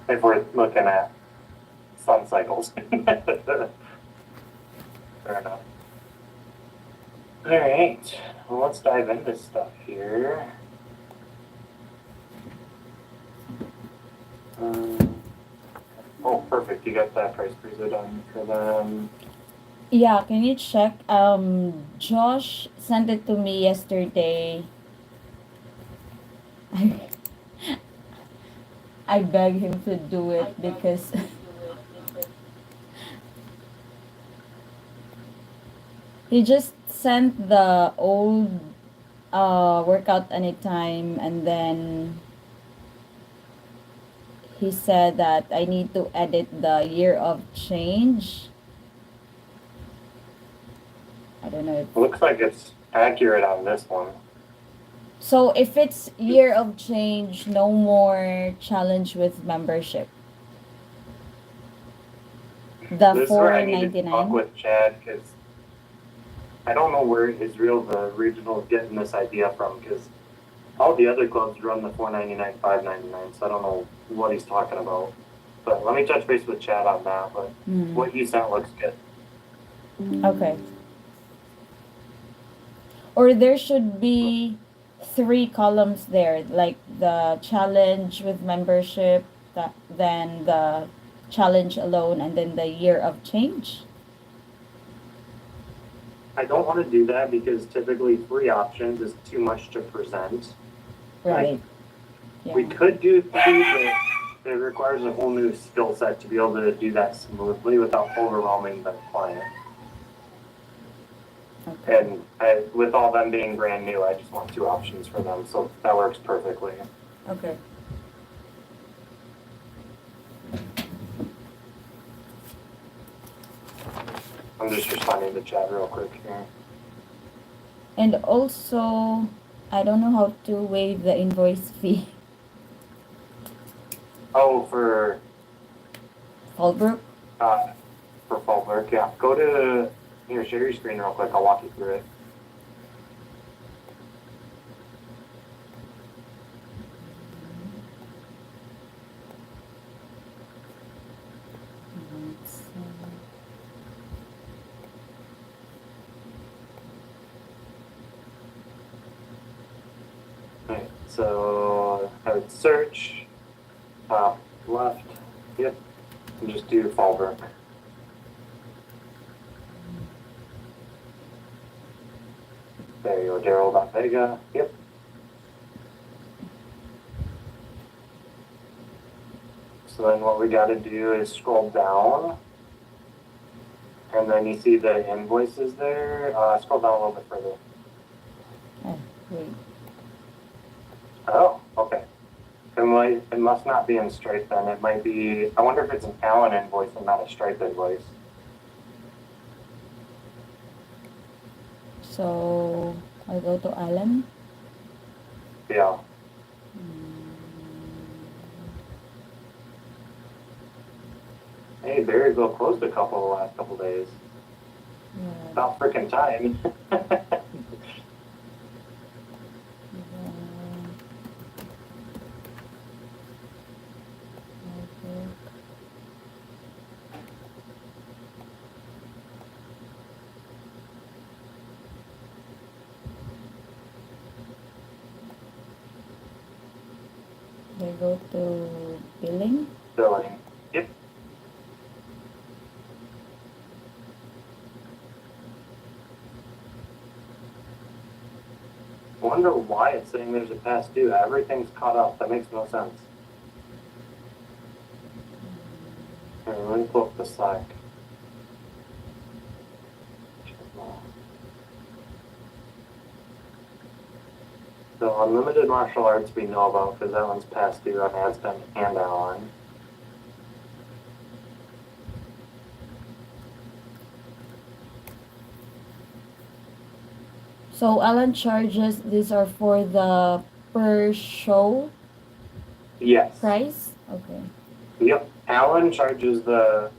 if we're looking at sun cycles. Fair enough. All right, well, let's dive into stuff here. Oh, perfect. You got that price freezer done for them. Yeah, can you check? Josh sent it to me yesterday. I I beg him to do it because he just sent the old workout anytime, and then he said that I need to edit the year of change. I don't know if Looks like it's accurate on this one. so. If it's year of change, no more challenge with membership. The This is where I need to talk 499. with Chad because I don't know where Israel, the regional, is getting this idea from because all the other clubs run the 499, 599, so I don't know what he's talking about. But let me touch base with Chad on that. But Mm, what you sent looks good. okay. Or there should be three columns there, like the challenge with membership, then the challenge alone, and then the year of change. I don't want to do that because typically three options is too much to present. Like Right. we Yeah. could do three, but it requires a whole new skill set to be able to do that smoothly without overwhelming the client. Okay. And with all them being brand new, I just want two options for them, so that works perfectly. Okay. I'm just responding to chat real quick here. And also, I don't know how to waive the invoice fee. Oh, for Fallbrook? uh, for fall work, yeah. Go to here, share your screen real quick. I'll walk you through it. Right, so I would search top left. Yep, and just do Fallbrook. There you go, Daryl.Vega. Yep. So then what we got to do is scroll down, and then you see the invoices there. Scroll down a little bit further. Oh, wait. Oh, okay. It must not be in Stripe then. It might be. I wonder if it's an Allen invoice and not a Stripe invoice. So, I'll go to Alan. Yeah. Hey, Berryville closed a couple the last couple days. Yeah. About freaking time. They go to billing. Billing. Yep. Wonder why it's saying there's a past due. Everything's caught up. That makes no sense. Here, let me pull up the Slack. So unlimited martial arts we know about because that one's past due on ad spend and Allen. So, Alan charges, these are for the per show Yes. price? Okay. Yep. Allen charges the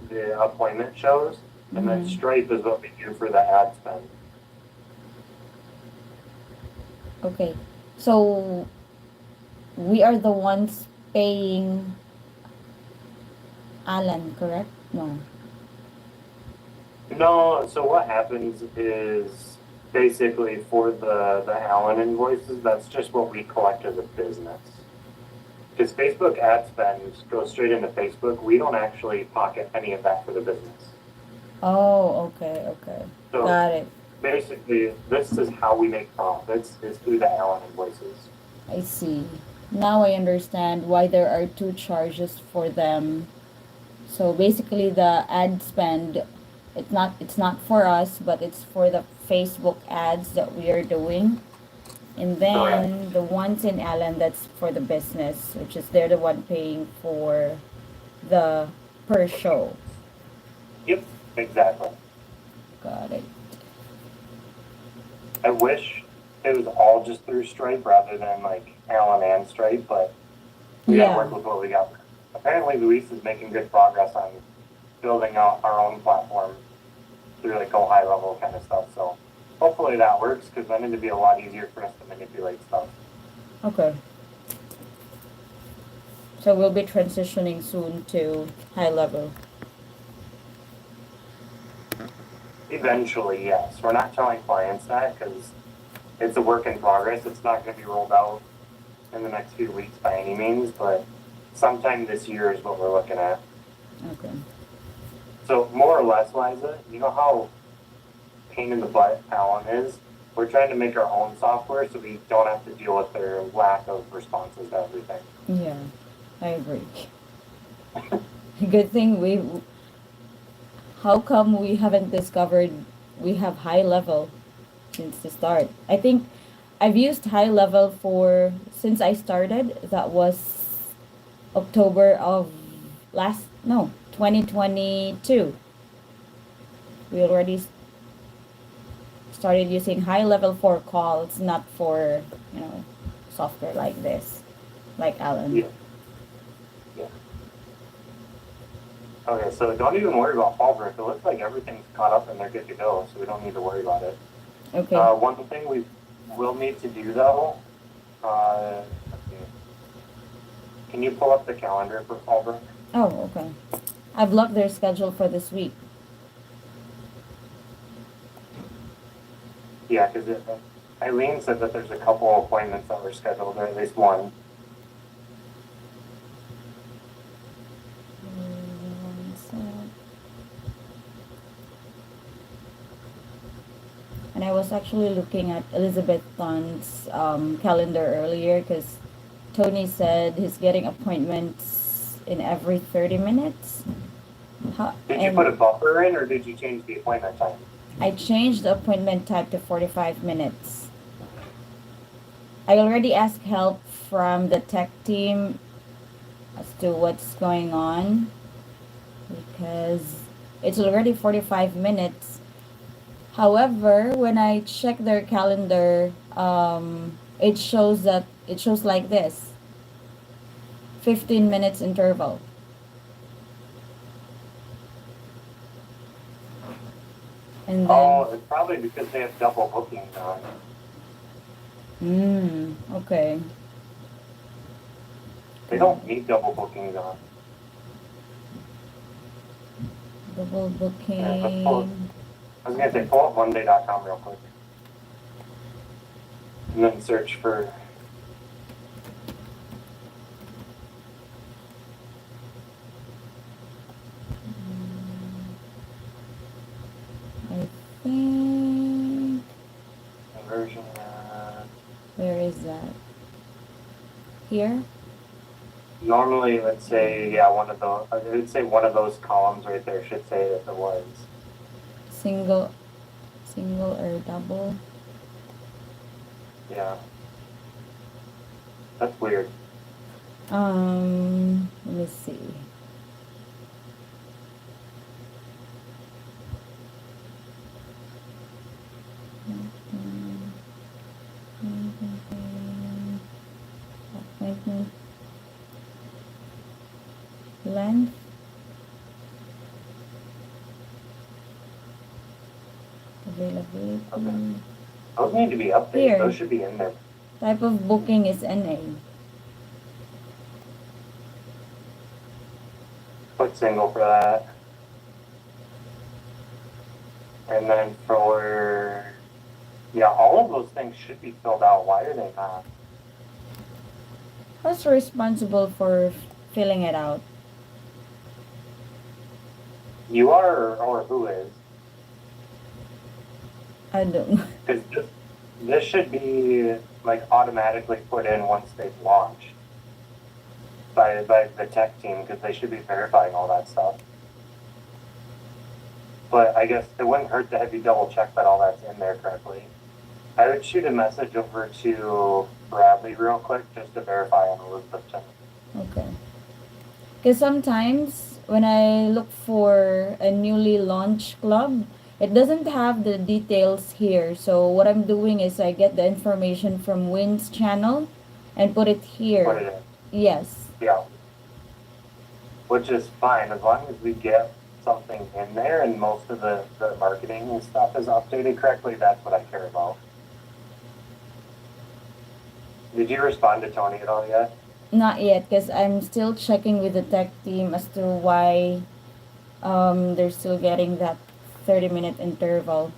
appointment shows, and then Mm-hmm. Stripe is what we do for the ad spend. Okay. So, we are the ones paying Alan, correct? No. No, so what happens is basically for the Allen invoices, that's just what we collect as a business. Because Facebook ad spend goes straight into Facebook. We don't actually pocket any of that for the business. Oh, okay, okay. So Got it. basically, this is how we make profits is through the Allen invoices. I see. Now I understand why there are two charges for them. So basically the ad spend, it's not for us, but it's for the Facebook ads that we are doing. And Correct. then the ones in Allen, that's for the business, which is they're the one paying for the per show. Yep, exactly. Got it. I wish it was all just through Stripe rather than like Allen and Stripe, but we got to Yeah. work with what we got. Apparently, Luis is making good progress on building out our own platform through like go high level kind of stuff. So hopefully that works because then it'd be a lot easier for us to manipulate stuff. Okay. So we'll be transitioning soon to high level. Eventually, yes. We're not telling clients that because it's a work in progress. It's not going to be rolled out in the next few weeks by any means, but sometime this year is what we're looking at. Okay. So more or less, Liza, you know how pain in the butt Allen is? We're trying to make our own software so we don't have to deal with their lack of responses to everything. Yeah, I agree. Good thing we. How come we haven't discovered we have high level since the start? I think I've used high level for since I started. That was October of last no 2022. We already started using high level for calls, not for software like this, like Alan. Yeah, yeah. Okay, so don't even worry about Fallbrook. It looks like everything's caught up and they're good to go, so we don't need to worry about it. Okay. One thing we will need to do though, let's see. Can you pull up the calendar for Fallbrook? Oh, okay. I blocked their schedule for this week. Yeah, because Eileen said that there's a couple appointments that were scheduled, or at least one. One sec. And I was actually looking at Elizabeth Dunn's calendar earlier because Tony said he's getting appointments in every 30 minutes. Did you put a buffer in, or did you change the appointment time? I changed the appointment type to 45 minutes. I already asked help from the tech team as to what's going on because it's already 45 minutes. However, when I check their calendar, it shows like this 15 minutes interval. And then, Oh, it's probably because they have double bookings on. okay. They don't need double bookings on. Double Yeah, let's pull it. booking. I was gonna say pull up Monday.com real quick, and then search for. I think, Conversion. where is that? Here? Normally, let's say one of those. I would say one of those columns right there should say that it was. Single or double? Yeah. That's weird. Let me see. Appointment length. Availability. Okay. Those need to be updated. Here. Those should be in there. Type of booking is NA. Put single for that. And then for, yeah, all of those things should be filled out. Why are they not? Who's responsible for filling it out? You are, or who is? I don't know. Because this should be like automatically put in once they've launched by the tech team, because they should be verifying all that stuff. But I guess it wouldn't hurt to have you double check that all that's in there correctly. I would shoot a message over to Bradley real quick just to verify on Elizabethton. Okay. Because sometimes when I look for a newly launched club, it doesn't have the details here. So what I'm doing is I get the information from Wynn's channel and put it Put here. it in. Yes. Yeah. Which is fine as long as we get something in there and most of the marketing and stuff is updated correctly. That's what I care about. Did you respond to Tony at all yet? Not yet, because I'm still checking with the tech team as to why they're still getting that 30-minute interval.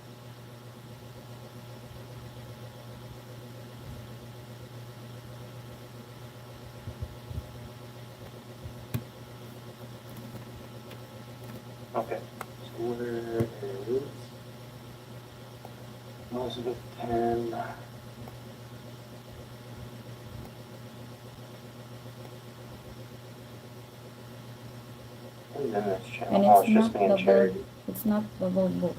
Okay. So where is Elizabeth 10? Who's in this channel? And Oh, it's it's just not me and double. Charity. It's not double book.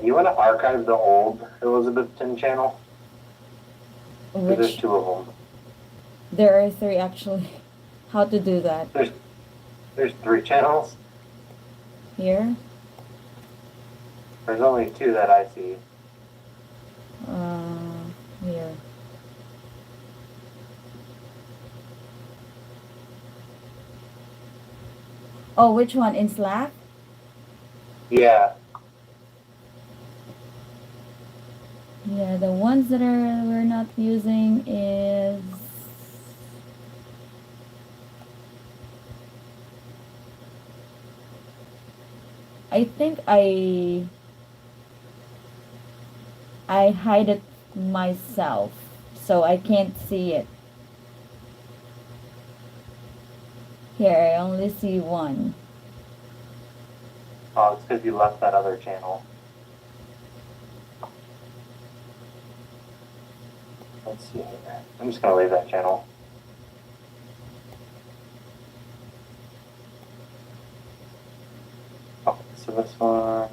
You want to archive the old Elizabethton channel? 'Cause there's Which two of them. there are three actually. How to do that? There's three channels. Here. There's only two that I see. Here. Oh, which one in Slack? Yeah. Yeah, the ones that we're not using is I think I hide it myself so I can't see it. Here, I only see one. Oh, it's because you left that other channel. Let's see here. I'm just gonna leave that channel. Okay, so this one,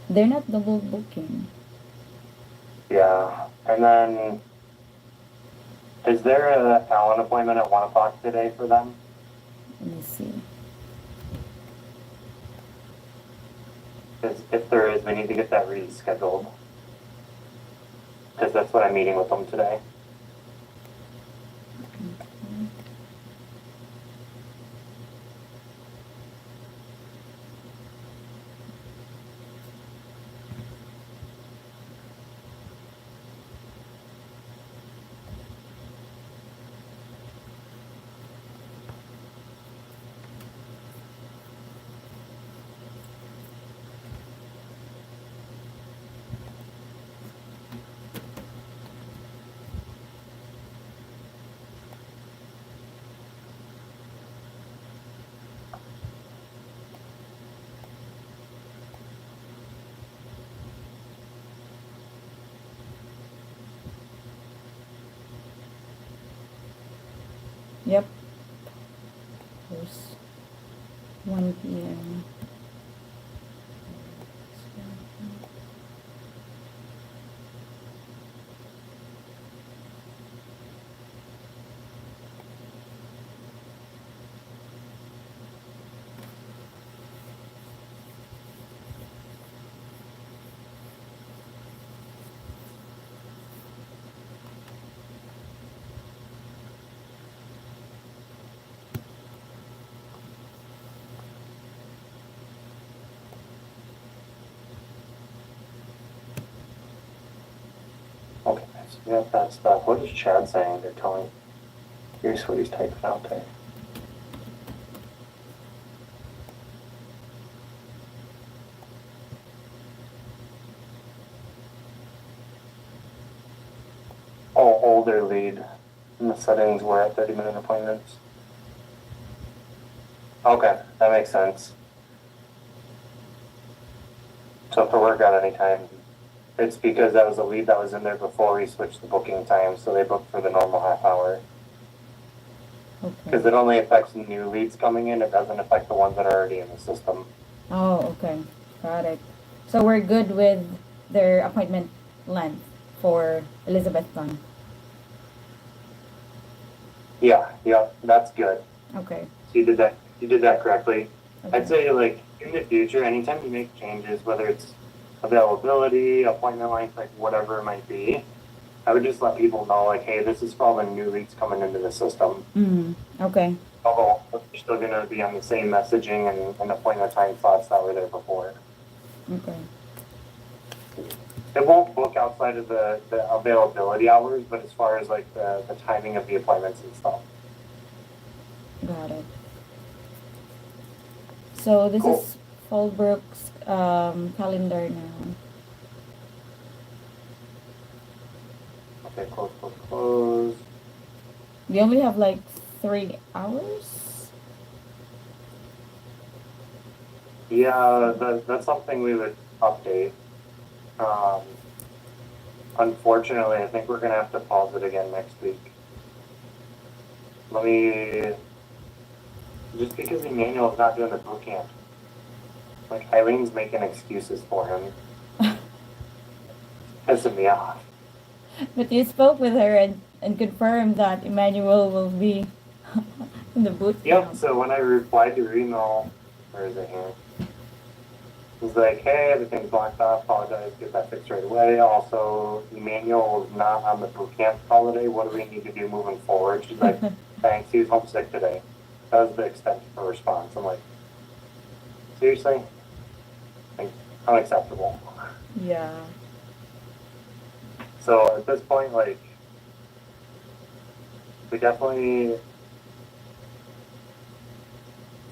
They're not double booking. yeah. And then, is there a Allen appointment at 1 o'clock today for them? Let me see. Because if there is, we need to get that rescheduled. Because that's what I'm meeting with them today. Yep. There's 1 p.m. Okay, so we have that stuff. What is Chad saying? They're telling. Here's what he's typing out there. Oh, older lead. And the settings were at 30-minute appointments. Okay, that makes sense. So for workout anytime, it's because that was a lead that was in there before we switched the booking time, so they booked for the normal half hour. Because Okay. it only affects new leads coming in, it doesn't affect the ones that are already in the system. Oh, okay. Got it. So we're good with their appointment length for Elizabethton. Yeah, that's good. Okay. So you did that correctly. Okay. I'd say like in the future, anytime you make changes, whether it's availability, appointment length, like whatever it might be, I would just let people know like, hey, this is for all the new leads coming into the system. Okay. Although you're still gonna be on the same messaging and appointment time slots that were there before. Okay. It won't book outside of the availability hours, but as far as like the timing of the appointments and stuff. Got it. So this Cool. is Fallbrook's calendar now. Okay, close. We only have like 3 hours. Yeah, that's something we would update. Um, Unfortunately, I think we're gonna have to pause it again next week. Just because Emmanuel's not doing the boot camp. Like, Eileen's making excuses for him. Pissing me off. But you spoke with her and confirmed that Emmanuel will be in the boot Yep, camp. so when I replied to her email, where is it here? It was like, hey, everything's blocked off, apologize, get that fixed right away. Also, Emmanuel was not on the boot camp holiday. What do we need to do moving forward? She's like, thanks, he was homesick today. That was the extent of her response. I'm like, seriously? Like, unacceptable. Yeah. So at this point, like, we definitely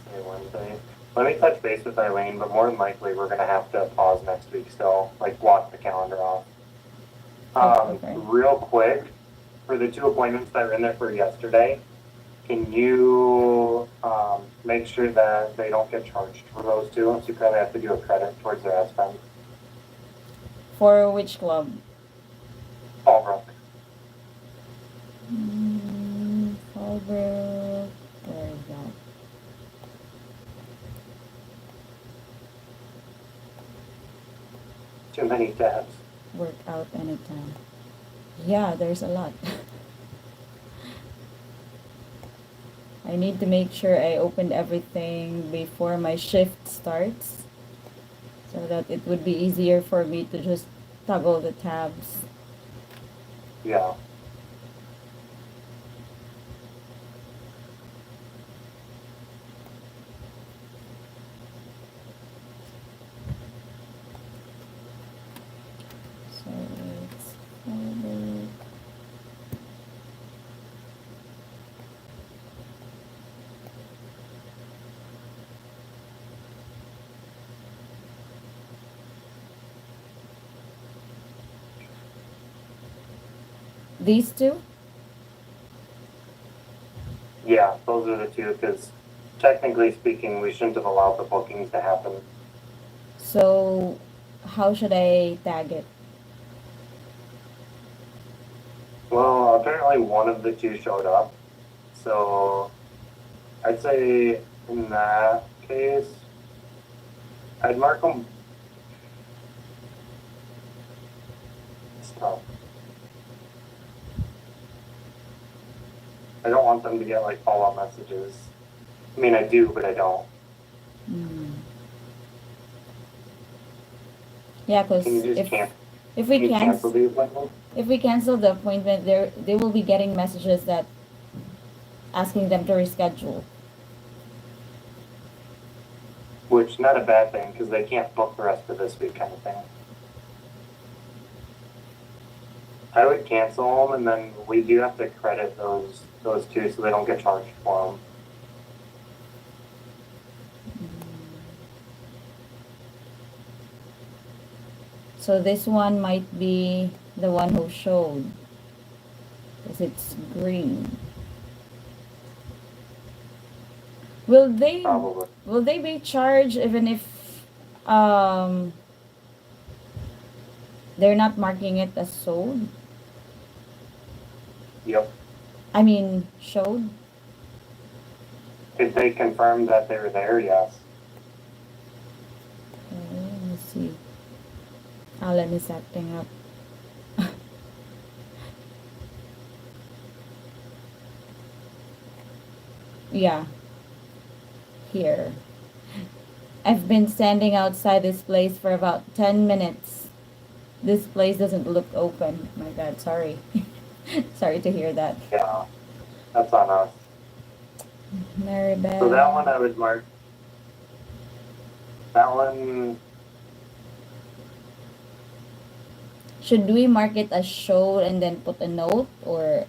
say Wednesday. Let me touch base with Eileen, but more than likely we're gonna have to pause next week still, like block the calendar off. Okay. Real quick, for the 2 appointments that were in there for yesterday, can you make sure that they don't get charged for those 2? So you probably have to do a credit towards their ad spend. For which club? Fallbrook. Fallbrook. Where is that? Too many tabs. Work out anytime. Yeah, there's a lot. I need to make sure I opened everything before my shift starts so that it would be easier for me to just toggle the tabs. Yeah. So it's Fallbrook. These 2? Yeah, those are the 2, because technically speaking, we shouldn't have allowed the bookings to happen. So how should I tag it? Well, apparently one of the 2 showed up. So I'd say in that case, I'd mark them. It's tough. I don't want them to get like follow-up messages. I mean, I do, but I don't. Yeah, Can because you just if we cancel the appointment? if we cancel the appointment, they will be getting messages that asking them to reschedule. Which not a bad thing because they can't book the rest of this week, kind of thing. I would cancel them, and then we do have to credit those two so they don't get charged for them. So this one might be the one who showed, because it's green. Will they Probably. will they be charged even if um they're not marking it as sold? Yep. I mean showed. If they confirm that they're there, yes. Okay, let me see. Alan is acting up. Yeah, here. I've been standing outside this place for about 10 minutes. This place doesn't look open. My God, sorry. Sorry to hear that. Yeah. That's on us. Maribel. So that one I would mark. That one, Should we mark it as showed and then put a note, or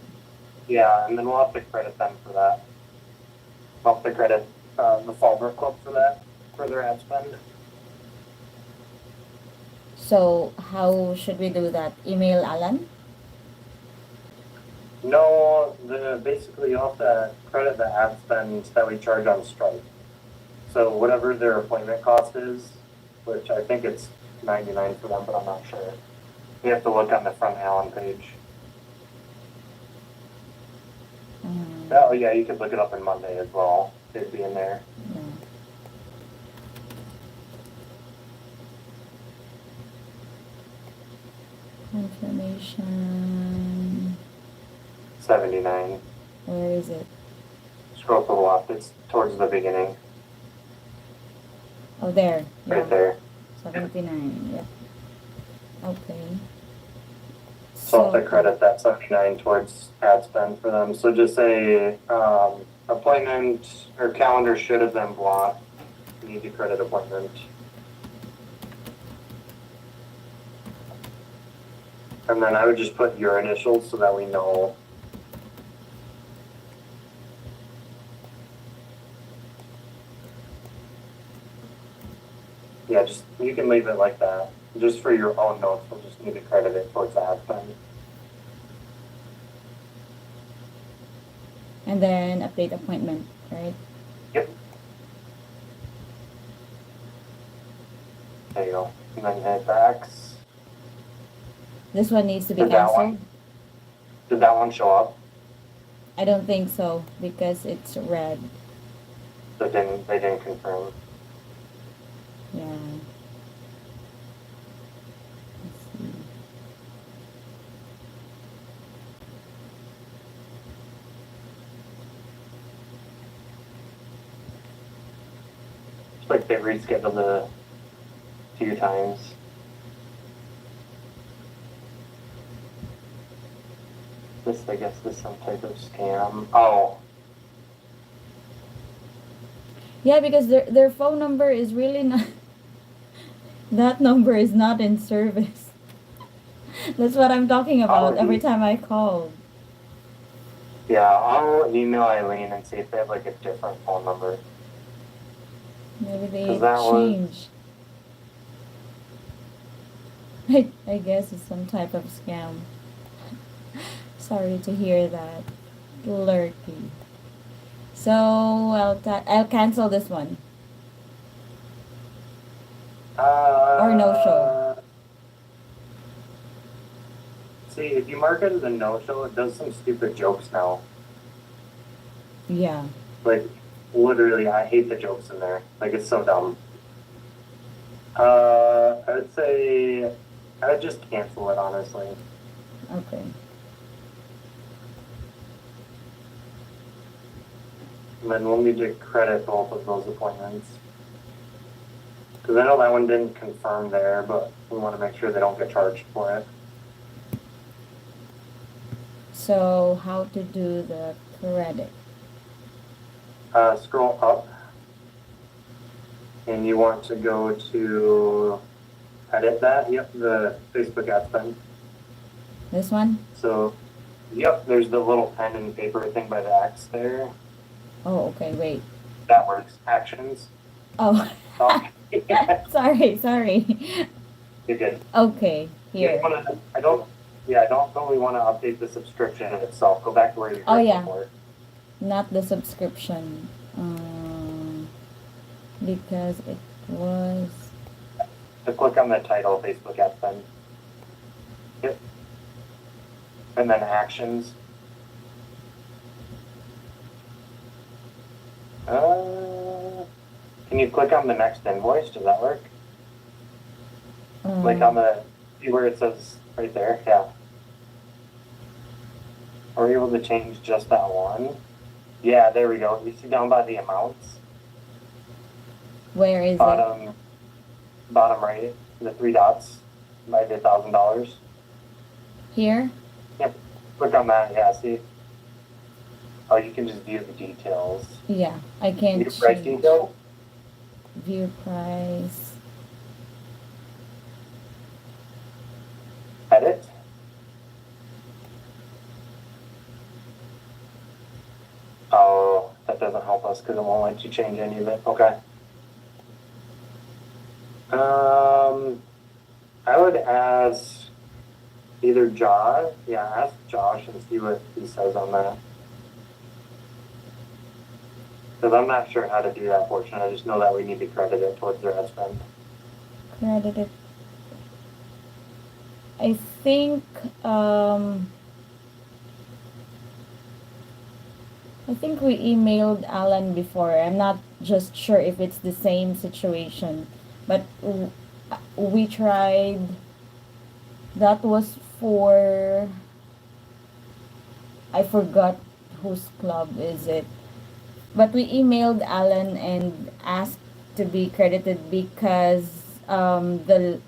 yeah, and then we'll have to credit them for that. We'll have to credit the Fallbrook Club for that, for their ad spend. so how should we do that? Email Alan? No, basically you have to credit the ad spend that we charge on Stripe. So whatever their appointment cost is, which I think it's $99 for them, but I'm not sure. You have to look on the front Allen page. Oh yeah, you could look it up in Monday as well. It'd be in there. Yeah. Confirmation. 79. Where is it? Scroll to the left. It's towards the beginning. Oh, there. Right Yeah. there. 79. Yep. Okay. So I'll have to credit that 79 towards ad spend for them. So just say appointment or calendar should have been blocked. You need to credit appointment. And then I would just put your initials so that we know. Yeah, just you can leave it like that. Just for your own notes, we'll just need to credit it towards the ad spend. And then update appointment, right? Yep. There you go. And then hit X. This one needs to be Did that canceled. one? Did that one show up? I don't think so because it's red. They didn't confirm. Yeah. Let's see. It's like they rescheduled it a few times. I guess this is some type of scam. Oh, Yeah, because their phone number is really not. That number is not in service. That's what I'm talking about every time I call. yeah, I'll email Eileen and see if they have like a different phone number. Maybe they 'Cause that was- changed. I guess it's some type of scam. Sorry to hear that. Lurky. So I'll cancel this one. Or no show. See, if you mark it as a no-show, it does some stupid jokes now. Yeah. Like, literally, I hate the jokes in there. Like, it's so dumb. I would say, I would just cancel it, honestly. Okay. And then we'll need to credit both of those appointments. Because I know that one didn't confirm there, but we want to make sure they don't get charged for it. So how to do the credit? Scroll up. And you want to go to edit that. Yep, the Facebook ad spend. This one? So, yep, there's the little pen and paper thing by the X there. Oh, okay, wait. That works. Actions. Oh, Oh, sorry. you're good. Okay, You here. want to, I don't, yeah, I don't really want to update the subscription itself. Go back to where you Oh, were yeah. before. Not the subscription. Because it was. So click on the title, Facebook ad spend. Yep. And then actions. Can you click on the next invoice? Does that work? Like on the, see where it says right there? Yeah. Are you able to change just that one? Yeah, there we go. You see down by the amounts? Where is it? Bottom right, the three dots by the $1,000. Here? Yep. Click on that. Yeah, see? Oh, you can just view the details. Yeah, I can View price change. detail? View price. Edit? Oh, that doesn't help us because it won't let you change any of it. Okay. I would ask either Josh. Yeah, ask Josh and see what he says on that. Because I'm not sure how to do that portion. I just know that we need to credit it towards their ad spend. Credit it. I think we emailed Alan before. I'm not just sure if it's the same situation, but we tried. That was for, I forgot whose club is it. But we emailed Alan and asked to be credited because the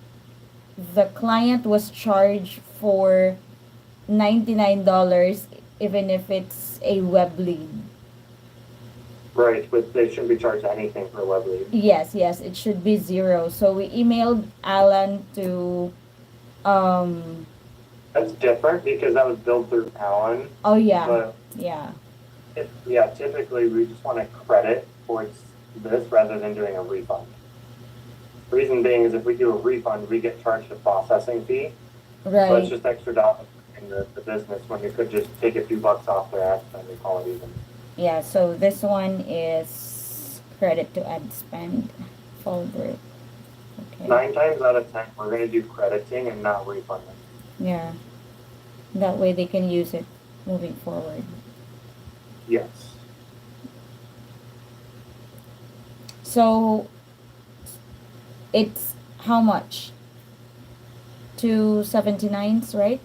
client was charged for $99 even if it's a web lead. Right, but they shouldn't be charged anything for web lead. Yes, it should be zero. So we emailed Alan to That's different because that was billed through Alan. oh yeah. But Yeah. yeah, typically we just want to credit towards this rather than doing a refund. Reason being is if we do a refund, we get charged a processing fee. So it's Right. just extra dollars in the business when you could just take a few bucks off their ad spend and call it even. Yeah, so this one is credit to ad spend folder. Okay. 9 times out of 10, we're going to do crediting and not refunding. Yeah. That way they can use it moving forward. Yes. So it's how much? 279s, right?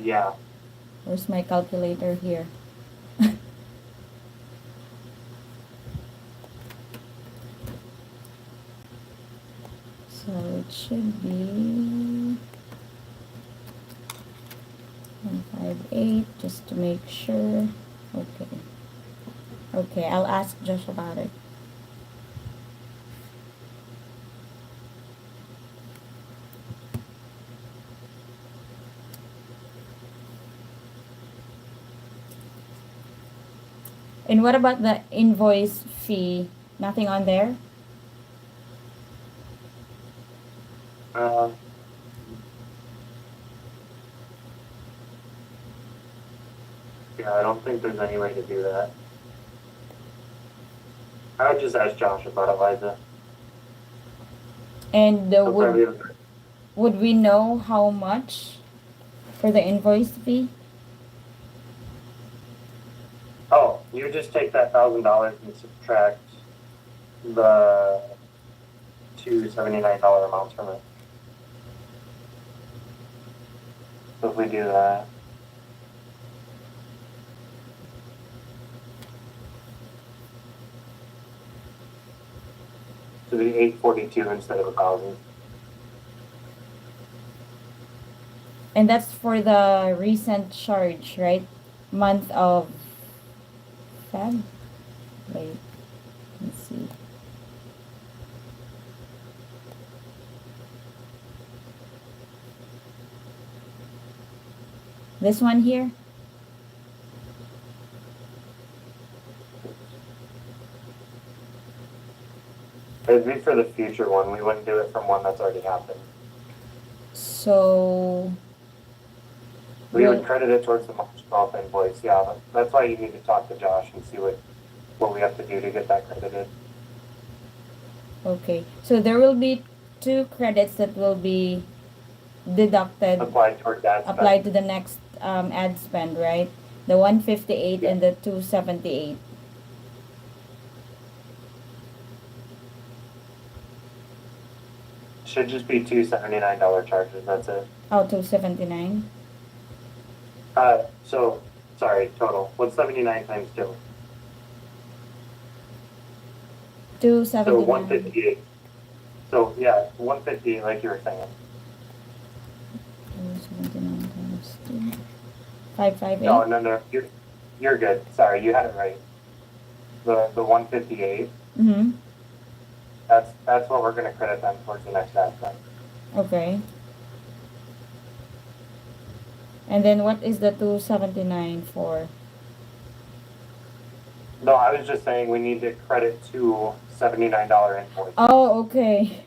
Yeah. Where's my calculator here? So it should be 158 just to make sure. Okay. Okay, I'll ask Josh about it. And what about the invoice fee? Nothing on there? Uh, yeah, I don't think there's any way to do that. I would just ask Josh about it, Liza. And He'll probably have- would we know how much for the invoice fee? Oh, you just take that $1,000 and subtract the $279 amounts from it. So if we do that, so it'd be 842 instead of 1,000. And that's for the recent charge, right? Month of Feb? Wait, let's see. This one here? It'd be for the future one. We wouldn't do it from one that's already happened. So We Well- would credit it towards the March 12th invoice. Yeah, that's why you need to talk to Josh and see what we have to do to get that credited. okay. So there will be two credits that will be deducted, Applied toward that. applied to the next ad spend, right? The 158 Yeah. and the 278. Should just be two $79 charges. That's it. Oh, 279. So sorry, total. What's 79 times 2? So 279. 158. So yeah, 158 like you were saying. 279 times 2. 558. No. You're good. Sorry, you had it right. The 158. Mm-hmm. That's what we're gonna credit them towards the next ad spend. Okay. And then what is the 279 for? No, I was just saying we need to credit two $79 invoice. Oh, okay.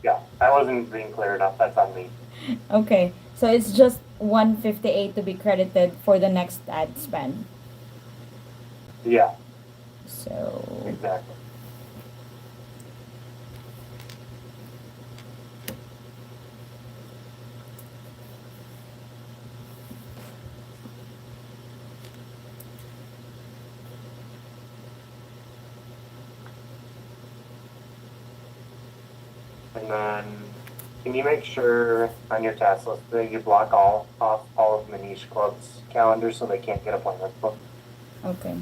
Yeah, I wasn't being clear enough. That's on me. Okay. So it's just 158 to be credited for the next ad spend. Yeah, So exactly. And then, can you make sure on your task list that you block off all of Manish Club's calendars so they can't get appointments booked? okay.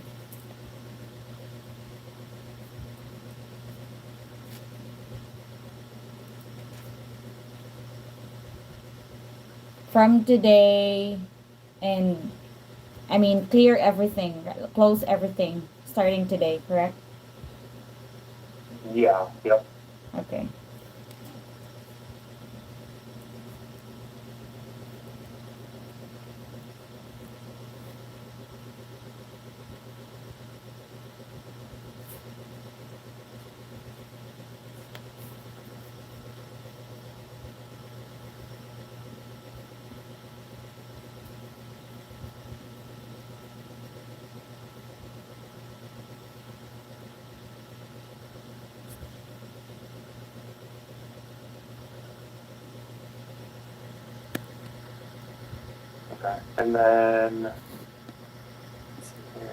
From today, and I mean clear everything, close everything starting today, correct? Yeah, yep. Okay. Okay. And then, let's see here.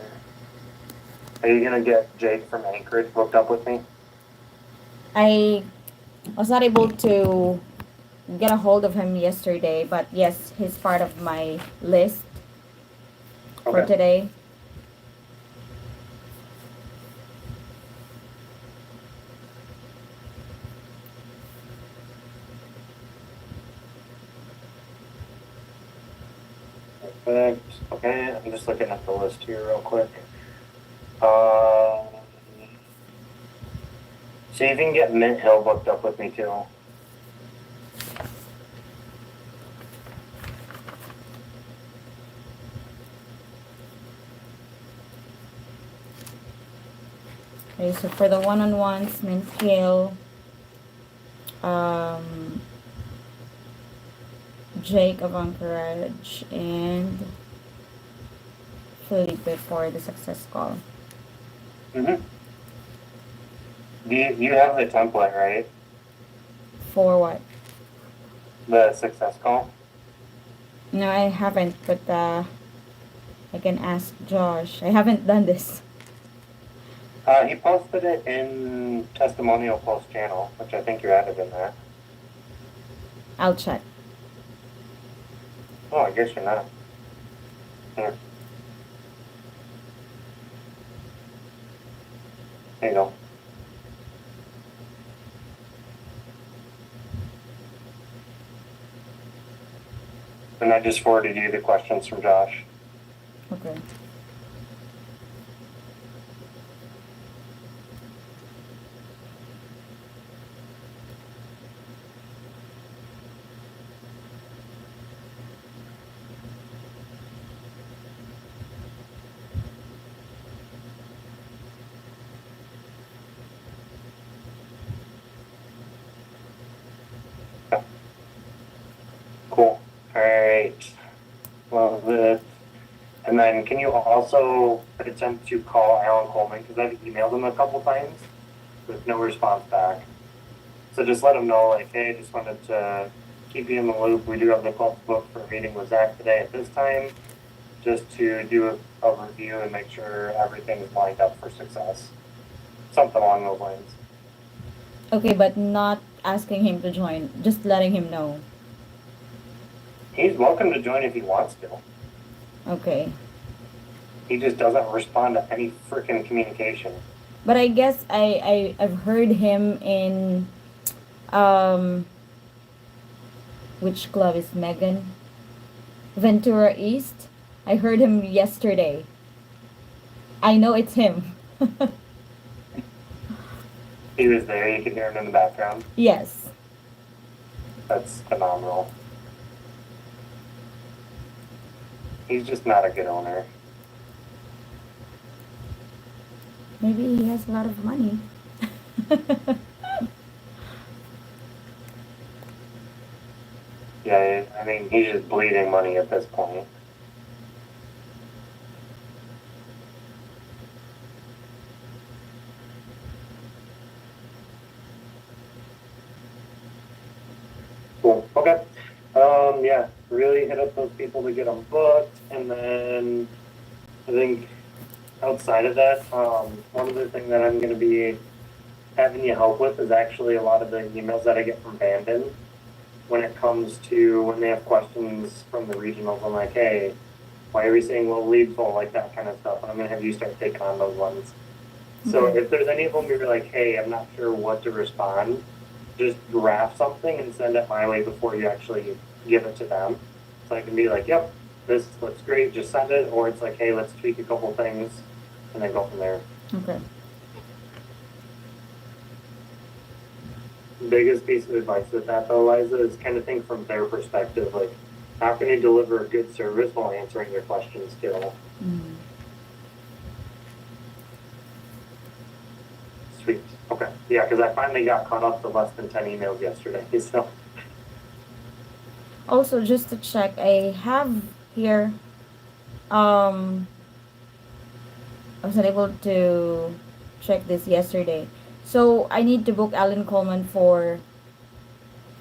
Are you gonna get Jake from Anchorage hooked up with me? I was not able to get a hold of him yesterday, but yes, he's part of my list for Okay. today. Perfect. Okay, I'm just looking at the list here real quick. See if you can get Mint Hill booked up with me too. Okay, so for the one-on-ones, Mint Hill, um, Jake of Anchorage, and Felipe for the success call. Mm-hmm. You have the template, right? For what? The success call? No, I haven't, but I can ask Josh. I haven't done this. He posted it in testimonial post channel, which I think you're added in there. I'll check. Oh, I guess you're not. Here. There you go. And I just forwarded you the questions from Josh. Okay. right. Love it. And then can you also attempt to call Alan Coleman, because I've emailed him a couple times with no response back. So just let him know, like, hey, just wanted to keep you in the loop. We do have the club booked for a meeting with Zach today at this time, just to do a review and make sure everything is lined up for success. Something along those lines. Okay, but not asking him to join, just letting him know. He's welcome to join if he wants to. Okay. He just doesn't respond to any freaking communication. But I guess I've heard him in which club is Megan? Ventura East. I heard him yesterday. I know it's him. He was there, you can hear him in the background. Yes. That's phenomenal. He's just not a good owner. Maybe he has a lot of money. Yeah, I mean, he's just bleeding money at this point. Cool. Okay. Yeah, really hit up those people to get them booked, and then I think outside of that, one other thing that I'm going to be having you help with is actually a lot of the emails that I get from Bandon when it comes to when they have questions from the regionals. I'm like, hey, why are we saying we'll lead full, like that kind of stuff. And I'm going to have you start taking on those ones. So Okay. if there's any of them you're like, hey, I'm not sure what to respond, just draft something and send it my way before you actually give it to them. So I can be like, yep, this looks great, just send it. Or it's like, hey, let's tweak a couple things and then go from there. Okay. Biggest piece of advice with that though, Liza, is kind of think from their perspective, like how can you deliver a good service while answering your questions still? Mm. Sweet. Okay. Yeah, because I finally got caught up to less than 10 emails yesterday. So Also, just to check, I have here. I wasn't able to check this yesterday. So I need to book Alan Coleman for.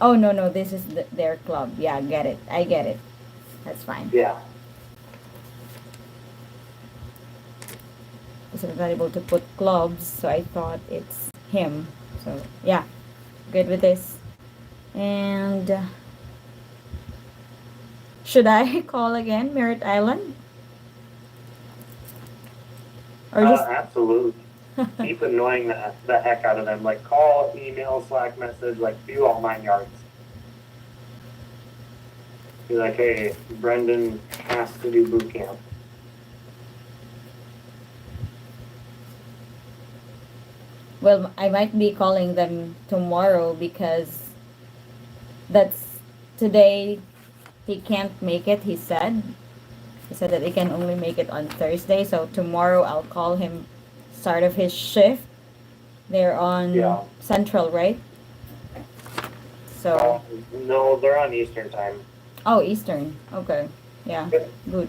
Oh no, this is their club. Yeah, get it. I get it. That's fine. yeah. Because I'm not able to put clubs, so I thought it's him. So yeah, good with this. And should I call again Merritt Island? Or just Absolutely. Keep annoying the heck out of them. Like call, email, Slack message, like do all 9 yards. Be like, hey, Brendan has to do boot camp. well, I might be calling them tomorrow because that's today he can't make it, he said. He said that he can only make it on Thursday, so tomorrow I'll call him start of his shift. They're on Yeah. Central, right? So No, they're on Eastern time. oh, Eastern. Okay. Yeah. Yep. Good.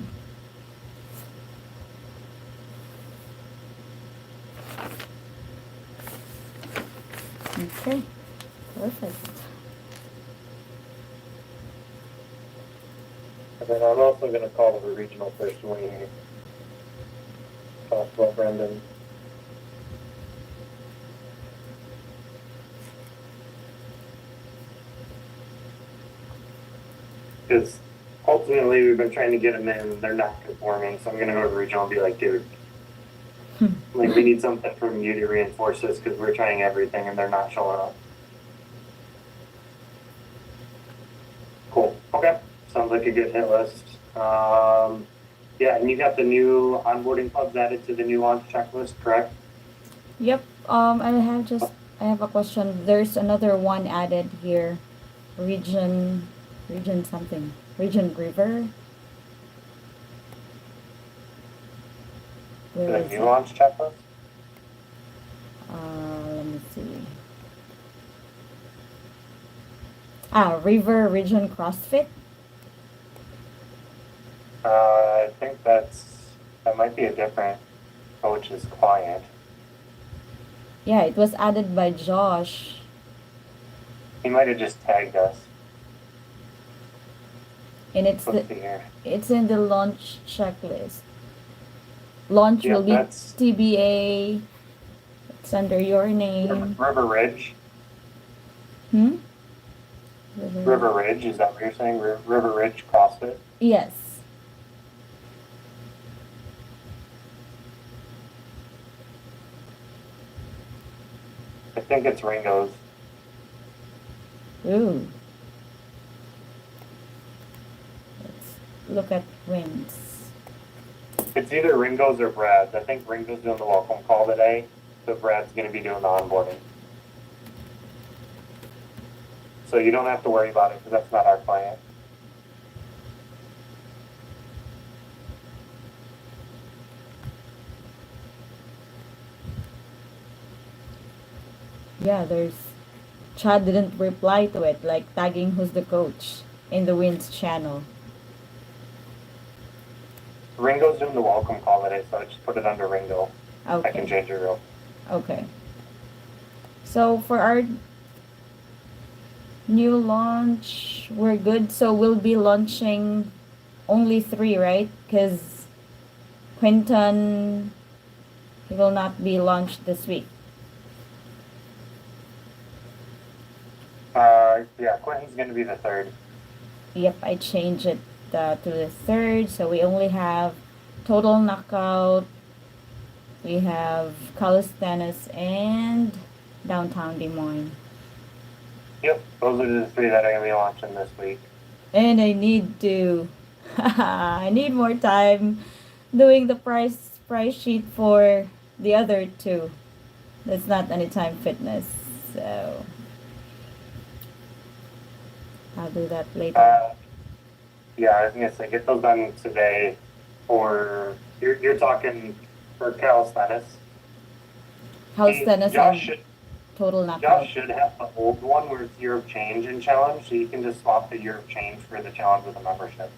Okay. Perfect. And then I'm also going to call the regional personally and talk about Brendan. Because ultimately we've been trying to get them in and they're not conforming. So I'm going to go to the regional and be like, dude, like we need something from you to reinforce this because we're trying everything and they're not showing up. Cool. Okay. Sounds like a good hit list. Yeah, and you got the new onboarding clubs added to the new launch checklist, correct? Yep. I have a question. There's another one added here. Region something. Region River. Where The is new it? launch checklist? Let me see. River Region CrossFit. I think that might be a different coach's client. Yeah, it was added by Josh. He might have just tagged us. And Let's see here. it's in the launch checklist. Launch Yeah, will be that's TBA. It's under your name. River Ridge. Hmm? River Ridge, is that what you're saying? River Ridge CrossFit? Yes. I think it's Ringo's. Ooh. Let's look at wins. It's either Ringo's or Brad's. I think Ringo's doing the welcome call today, so Brad's going to be doing the onboarding. So you don't have to worry about it because that's not our client. Yeah, there's Chad didn't reply to it, like tagging who's the coach in the wins channel. Ringo's doing the welcome call today, so I just put it under Ringo. Okay. I can change it real. Okay. So for our new launch, we're good. So we'll be launching only 3, right? Because Quinton, he will not be launched this week. Yeah, Quentin's going to be the third. Yep, I changed it to the 3rd. So we only have total knockout. We have calisthenics and downtown Des Moines. Yep, those are the 3 that are going to be launching this week. And I need to, I need more time doing the price sheet for the other 2. That's not Anytime Fitness, so I'll do that later. Yeah, I was going to say, get those done today, or you're talking for calisthenics. Calisthenics and total knockout. Josh should have the old one where it's year of change and challenge, so you can just swap the year of change for the challenge with a membership.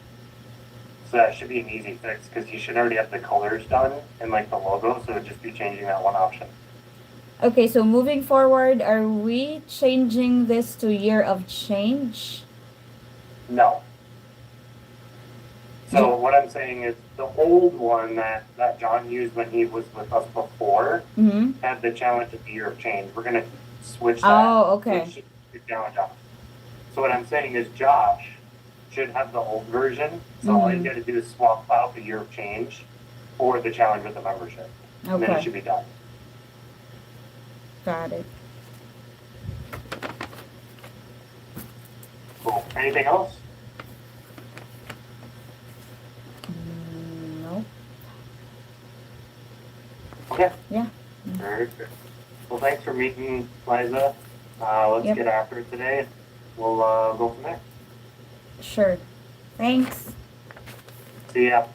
So that should be an easy fix because you should already have the colors done and like the logo, so it'd just be changing that one option. Okay, so moving forward, are we changing this to year of change? No. So what I'm saying is the old one that John used when he was with us before had the challenge of the year of change. We're going to switch that. Oh, okay. Switch the challenge off. So what I'm saying is Josh should have the old version. So all you got to do is swap out the year of change or the challenge with the membership. And then it should be done. Got it. Cool. Anything else? No. Okay. Yeah. Very good. Well, thanks for meeting, Liza. Let's get after it today. We'll go from there. Sure. Thanks. See ya.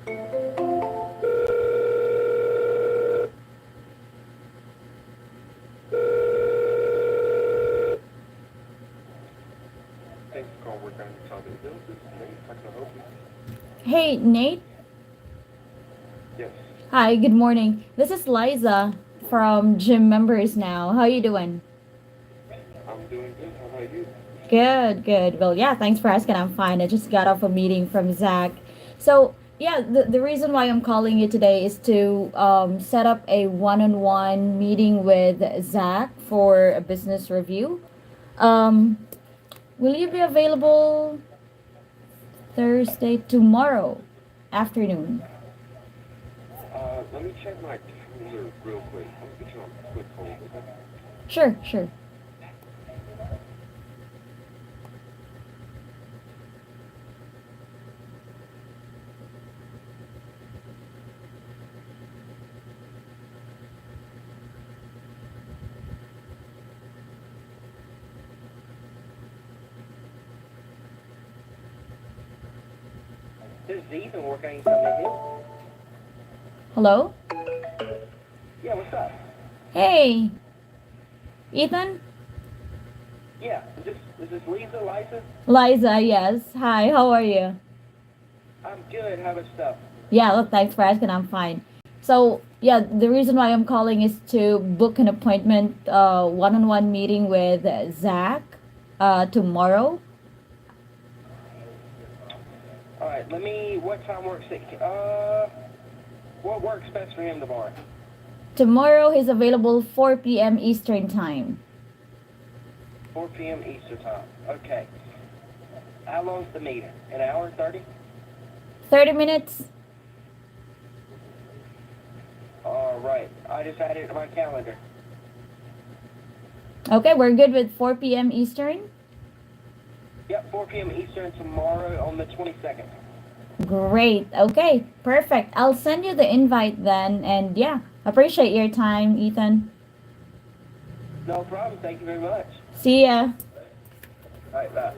Thanks for calling Work on Your Talking Bills. This is Nate. How can I help you? Hey, Nate. Yes. Hi, good morning. This is Liza from Gym Members Now. How you doing? I'm doing good. How about you? Good, good. Well, yeah, thanks for asking. I'm fine. I just got off a meeting from Zach. So, yeah, the reason why I'm calling you today is to set up a one-on-one meeting with Zach for a business review. Um, will you be available Thursday tomorrow afternoon? Let me check my calendar real quick. Let me get you on a quick hold, okay? Sure, sure. This is Ethan working on something here. Hello? Yeah, what's up? Hey, Ethan? Yeah, is this Liza? Liza, yes. Hi, how are you? I'm good. How about stuff? Yeah, well, thanks for asking. I'm fine. So, yeah, the reason why I'm calling is to book an appointment, one-on-one meeting with Zach, tomorrow. All right, what time works what works best for him tomorrow? Tomorrow he's available 4 p.m. Eastern time. 4 p.m. Eastern time. Okay. How long's the meeting? An hour, 30? 30 minutes? All right. I just added it to my calendar. Okay, we're good with 4 p.m. Eastern. Yep, 4 p.m. Eastern tomorrow on the 22nd. Great. Okay, perfect. I'll send you the invite then. And yeah, appreciate your time, Ethan. No problem. Thank you very much. See ya. All right, bye.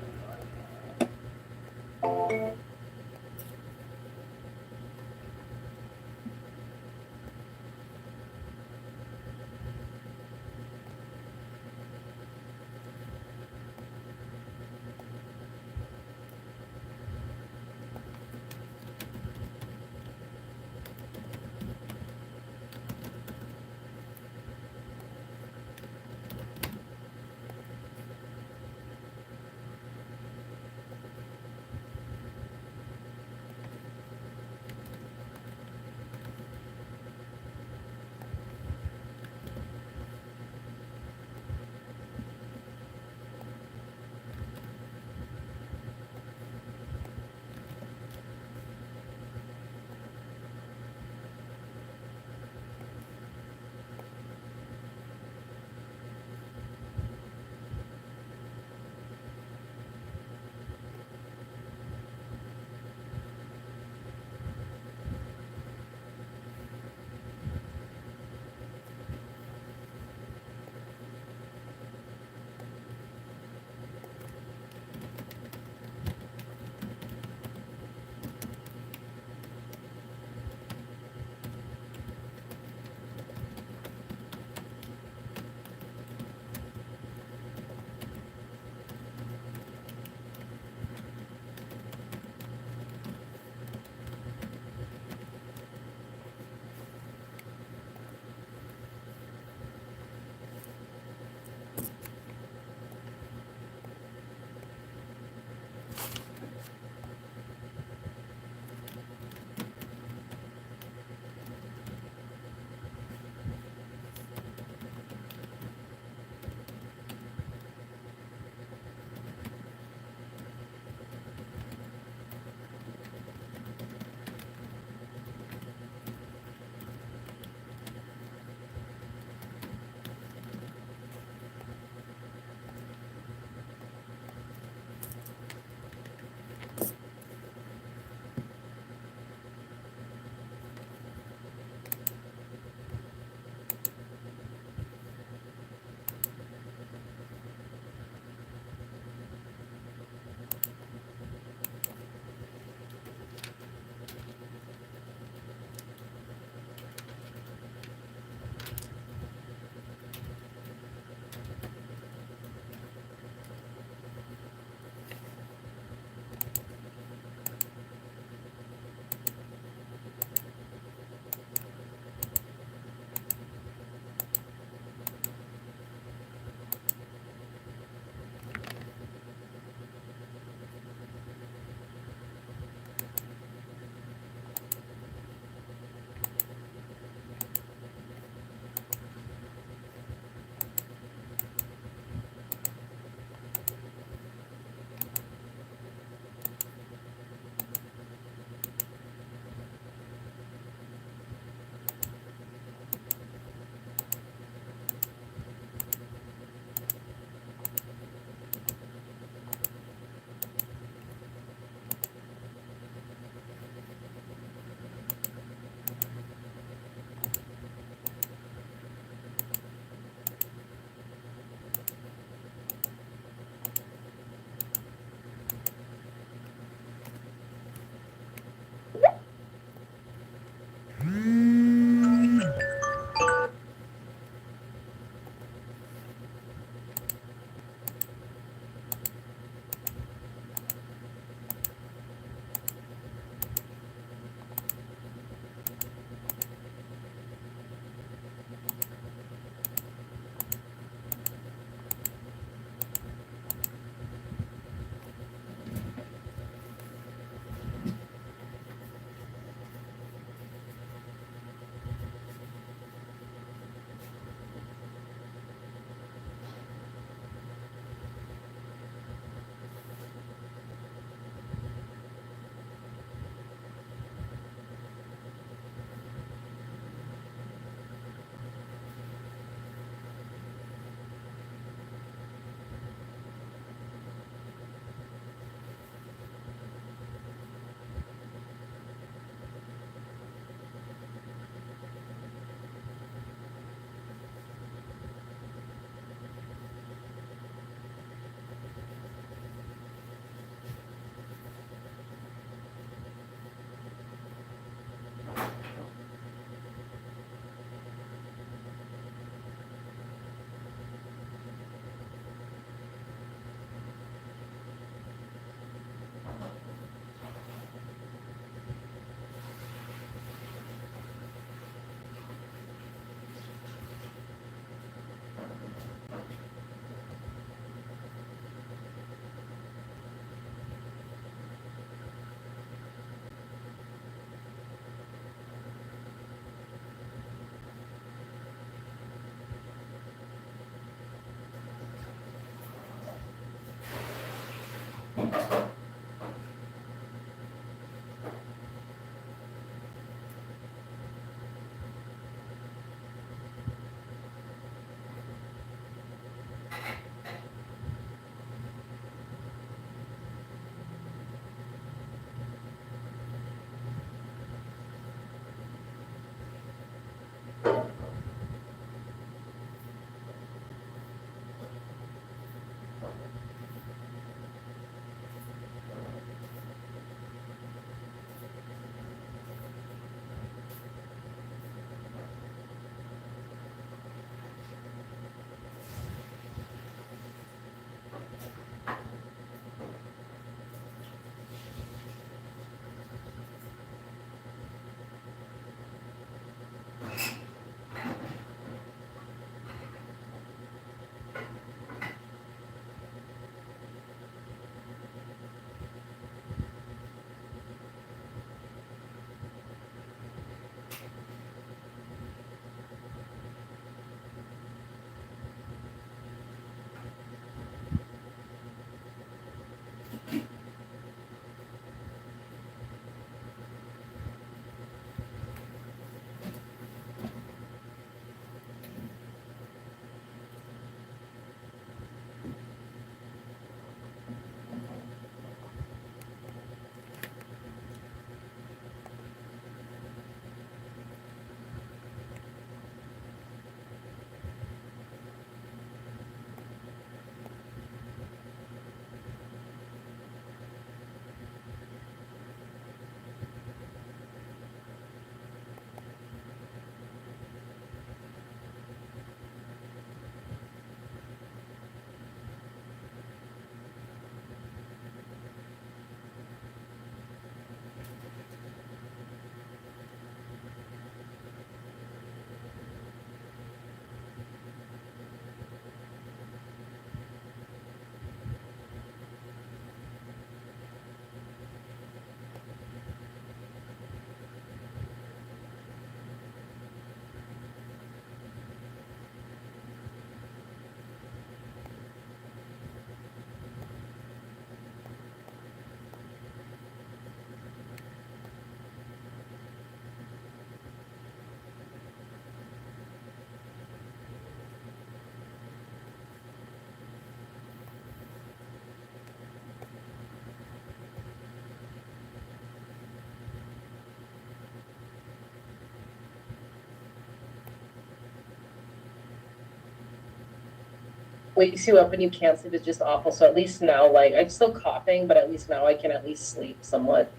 wakes you up and you can't sleep is just awful. So at least now, like, I'm still coughing, but at least now I can at least sleep somewhat.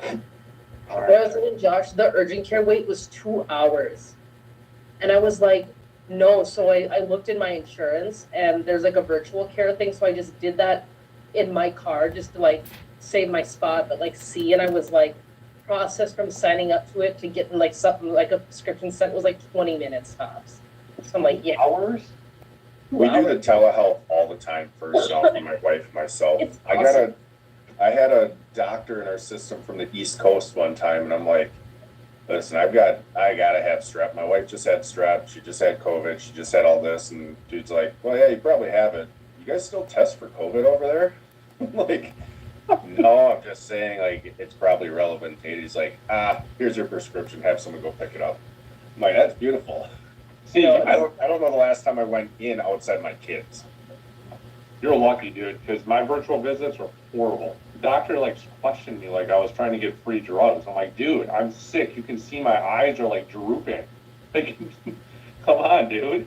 All When I right. was telling Josh, the urgent care wait was 2 hours. And I was like, no. So I looked in my insurance and there's like a virtual care thing. So I just did that in my car just to like save my spot, but like see, and I was like, process from signing up to it to getting like something like a prescription sent was like 20 minutes tops. So I'm like, yeah. Hours? We do the telehealth all the time for Selfie, my wife and myself. It's I had a doctor in our system from the East Coast one time, and I'm like, listen, I gotta have strep. My wife just had strep. She just had COVID. She just had all this, and dude's like, well, yeah, you probably have it. You guys still test for COVID over there? I'm like, no, I'm just saying, like, it's probably relevant. And he's like, here's your prescription. Have someone go pick it up. I'm like, that's beautiful. See, I don't know the last time I went in outside my kids. You're lucky, dude, because my virtual visits were horrible. The doctor like questioned me like I was trying to get free drugs. I'm like, dude, I'm sick. You can see my eyes are like drooping. Like, come on, dude.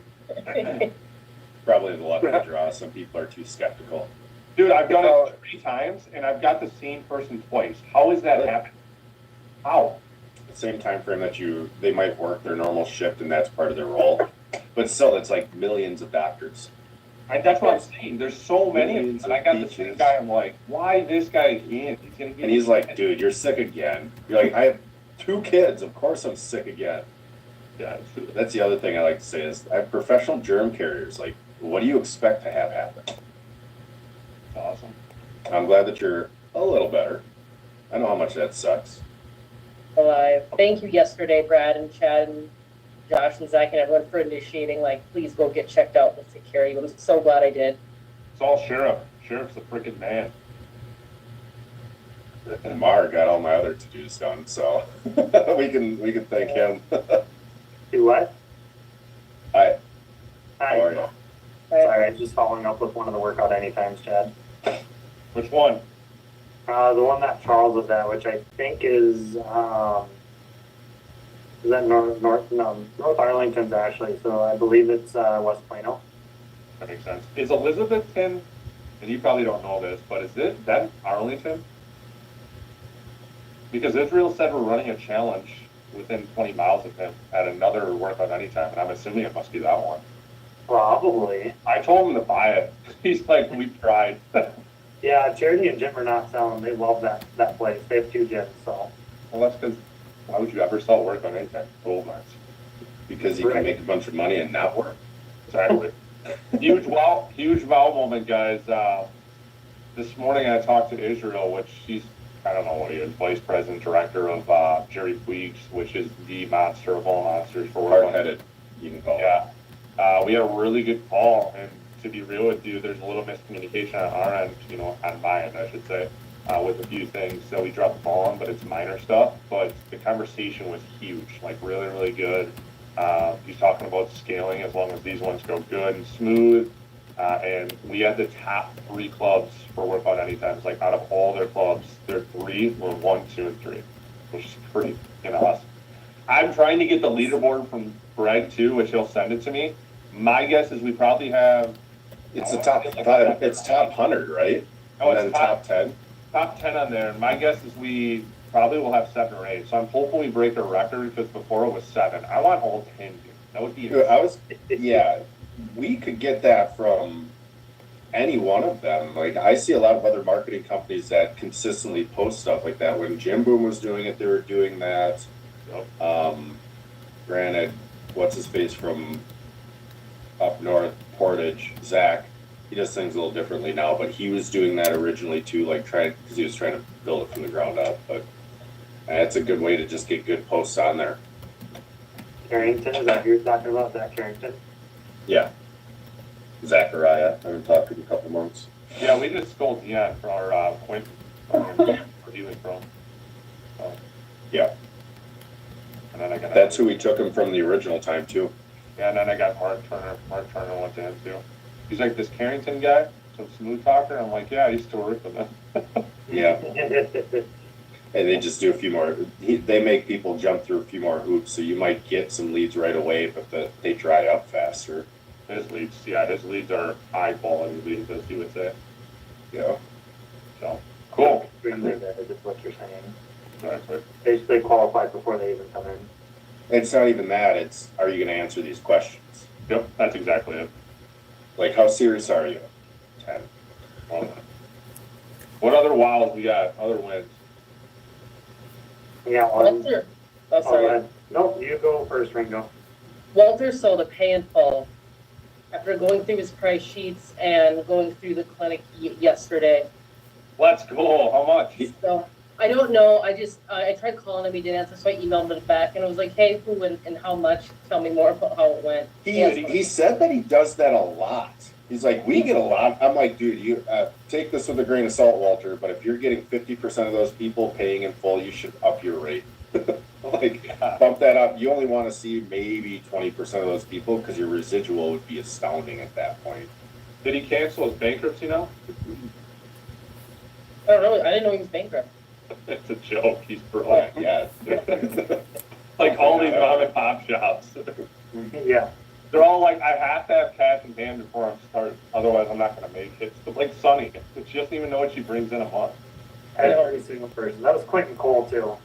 Probably the luck of the draw. Some people are too skeptical. Dude, I've done it 3 times and I've got the same person twice. How is that happening? How? The same time frame that they might work their normal shift, and that's part of their role. But still, it's like millions of doctors. That's what I'm saying. There's so many of them. And I got the same guy. I'm like, why this guy again? He's gonna get. And he's like, dude, you're sick again. You're like, I have 2 kids. Of course I'm sick again. Yeah, that's the other thing I like to say is I have professional germ carriers. Like, what do you expect to have happen? Awesome. I'm glad that you're a little better. I know how much that sucks. Alive. Thank you yesterday, Brad and Chad and Josh and Zach and everyone for initiating, like, please go get checked out. Let's take care of you. I'm so glad I did. It's all Sheriff. Sheriff's a freaking man. And Mar got all my other to-dos done, so we can thank him. Do what? Hi. Hi. How are you? Sorry, I'm just following up with one of the workout anytimes, Chad. Which one? The one that Charles was at, which I think is that North Arlington's actually, so I believe it's West Plano. That makes sense. Is Elizabethton, and you probably don't know this, but is it that Arlington? Because Israel said we're running a challenge within 20 miles of him at another workout anytime, and I'm assuming it must be that one. Probably. I told him to buy it. He's like, we've tried. Yeah, Charity and Jim are not selling. They love that place. They have 2 gyms, so. Well, that's because why would you ever sell workout anytime? Gold mines. Because you can make a bunch of money and not work. Exactly. Huge wow moment, guys. This morning I talked to Israel, which she's, I don't know what he is, vice president, director of Jerry Puig's, which is the monster of all monsters for Hard-headed, you can call it. Yeah. We had a really good call, and to be real with you, there's a little miscommunication on our end, on my end, I should say, with a few things. So we dropped the ball on, but it's minor stuff. But the conversation was huge, like really, really good. He's talking about scaling as long as these ones go good and smooth. And we had the top 3 clubs for workout anytime. Like out of all their clubs, their 3 were 1, 2, and 3, which is pretty awesome. I'm trying to get the leaderboard from Greg too, which he'll send it to me. My guess is we probably have. It's the top 5. It's top 100, right? Oh, and it's then top 10. Top 10 on there. And my guess is we probably will have 7 or 8. So I'm hoping we break a record because before it was 7. I want all 10. Dude. That would be. Yeah, we could get that from any one of them. Like, I see a lot of other marketing companies that consistently post stuff like that. When Jim Boom was doing it, they were doing that. Yep. Granted, what's his face from up north, Portage, Zach, he does things a little differently now, but he was doing that originally too, like because he was trying to build it from the ground up. But that's a good way to just get good posts on there. Carrington, is that who you're talking about? Zach Carrington? Yeah. Zachariah, I haven't talked to him in a couple months. Yeah, we just stole Dion for our point for dealing from. So. Yeah. And then I got. That's who we took him from the original time too. Yeah, and then I got Mark Turner. Mark Turner went to him too. He's like this Carrington guy, some smooth talker. I'm like, yeah, I used to work with him. Yeah. And they just do a few more. They make people jump through a few more hoops, so you might get some leads right away, but they dry up faster. His leads are high quality leads, as you would say. Yeah. So cool. Extremely good, is what you're saying. Exactly. They qualify before they even come in. It's not even that. It's, are you going to answer these questions? Yep, that's exactly it. Like, how serious are you? 10. Well done. What other wows we got? Other wins? Yeah, Walter, oh, sorry. No, you go first, Ringo. Walter sold a pay in full after going through his price sheets and going through the clinic yesterday. Let's go. How much? So I don't know. I tried calling him. He didn't answer, so I emailed him back and it was like, hey, who and how much? Tell me more about how it went. He said that he does that a lot. He's like, we get a lot. I'm like, dude, you take this with a grain of salt, Walter. But if you're getting 50% of those people paying in full, you should up your rate. Like, bump that up. You only want to see maybe 20% of those people because your residual would be astounding at that point. Did he cancel his bankruptcy now? I don't know. I didn't know he was bankrupt. It's a joke. He's broke. Yeah. Like all these mom and pop shops. Yeah. They're all like, I have to have cash in hand before I start, otherwise I'm not going to make it. But like Sunny, she doesn't even know what she brings in a month. Every single person. That was Quentin Cole, too.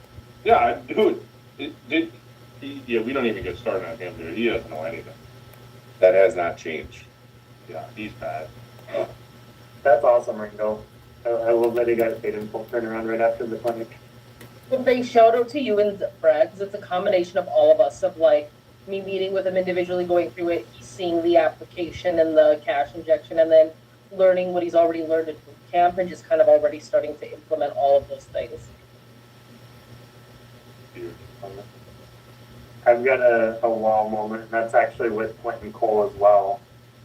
Yeah, dude. We don't even get started on him, dude. He doesn't know anything. That has not changed. Yeah, he's bad. That's awesome, Ringo. I love that he got a paid in full turnaround right after the clinic. Well, big shout out to you and Brad, because it's a combination of all of us, of like me meeting with him individually, going through it, seeing the application and the cash injection, and then learning what he's already learned at boot camp and just kind of already starting to implement all of those things. Dude. I've got a wow moment, and that's actually with Quentin Cole as well.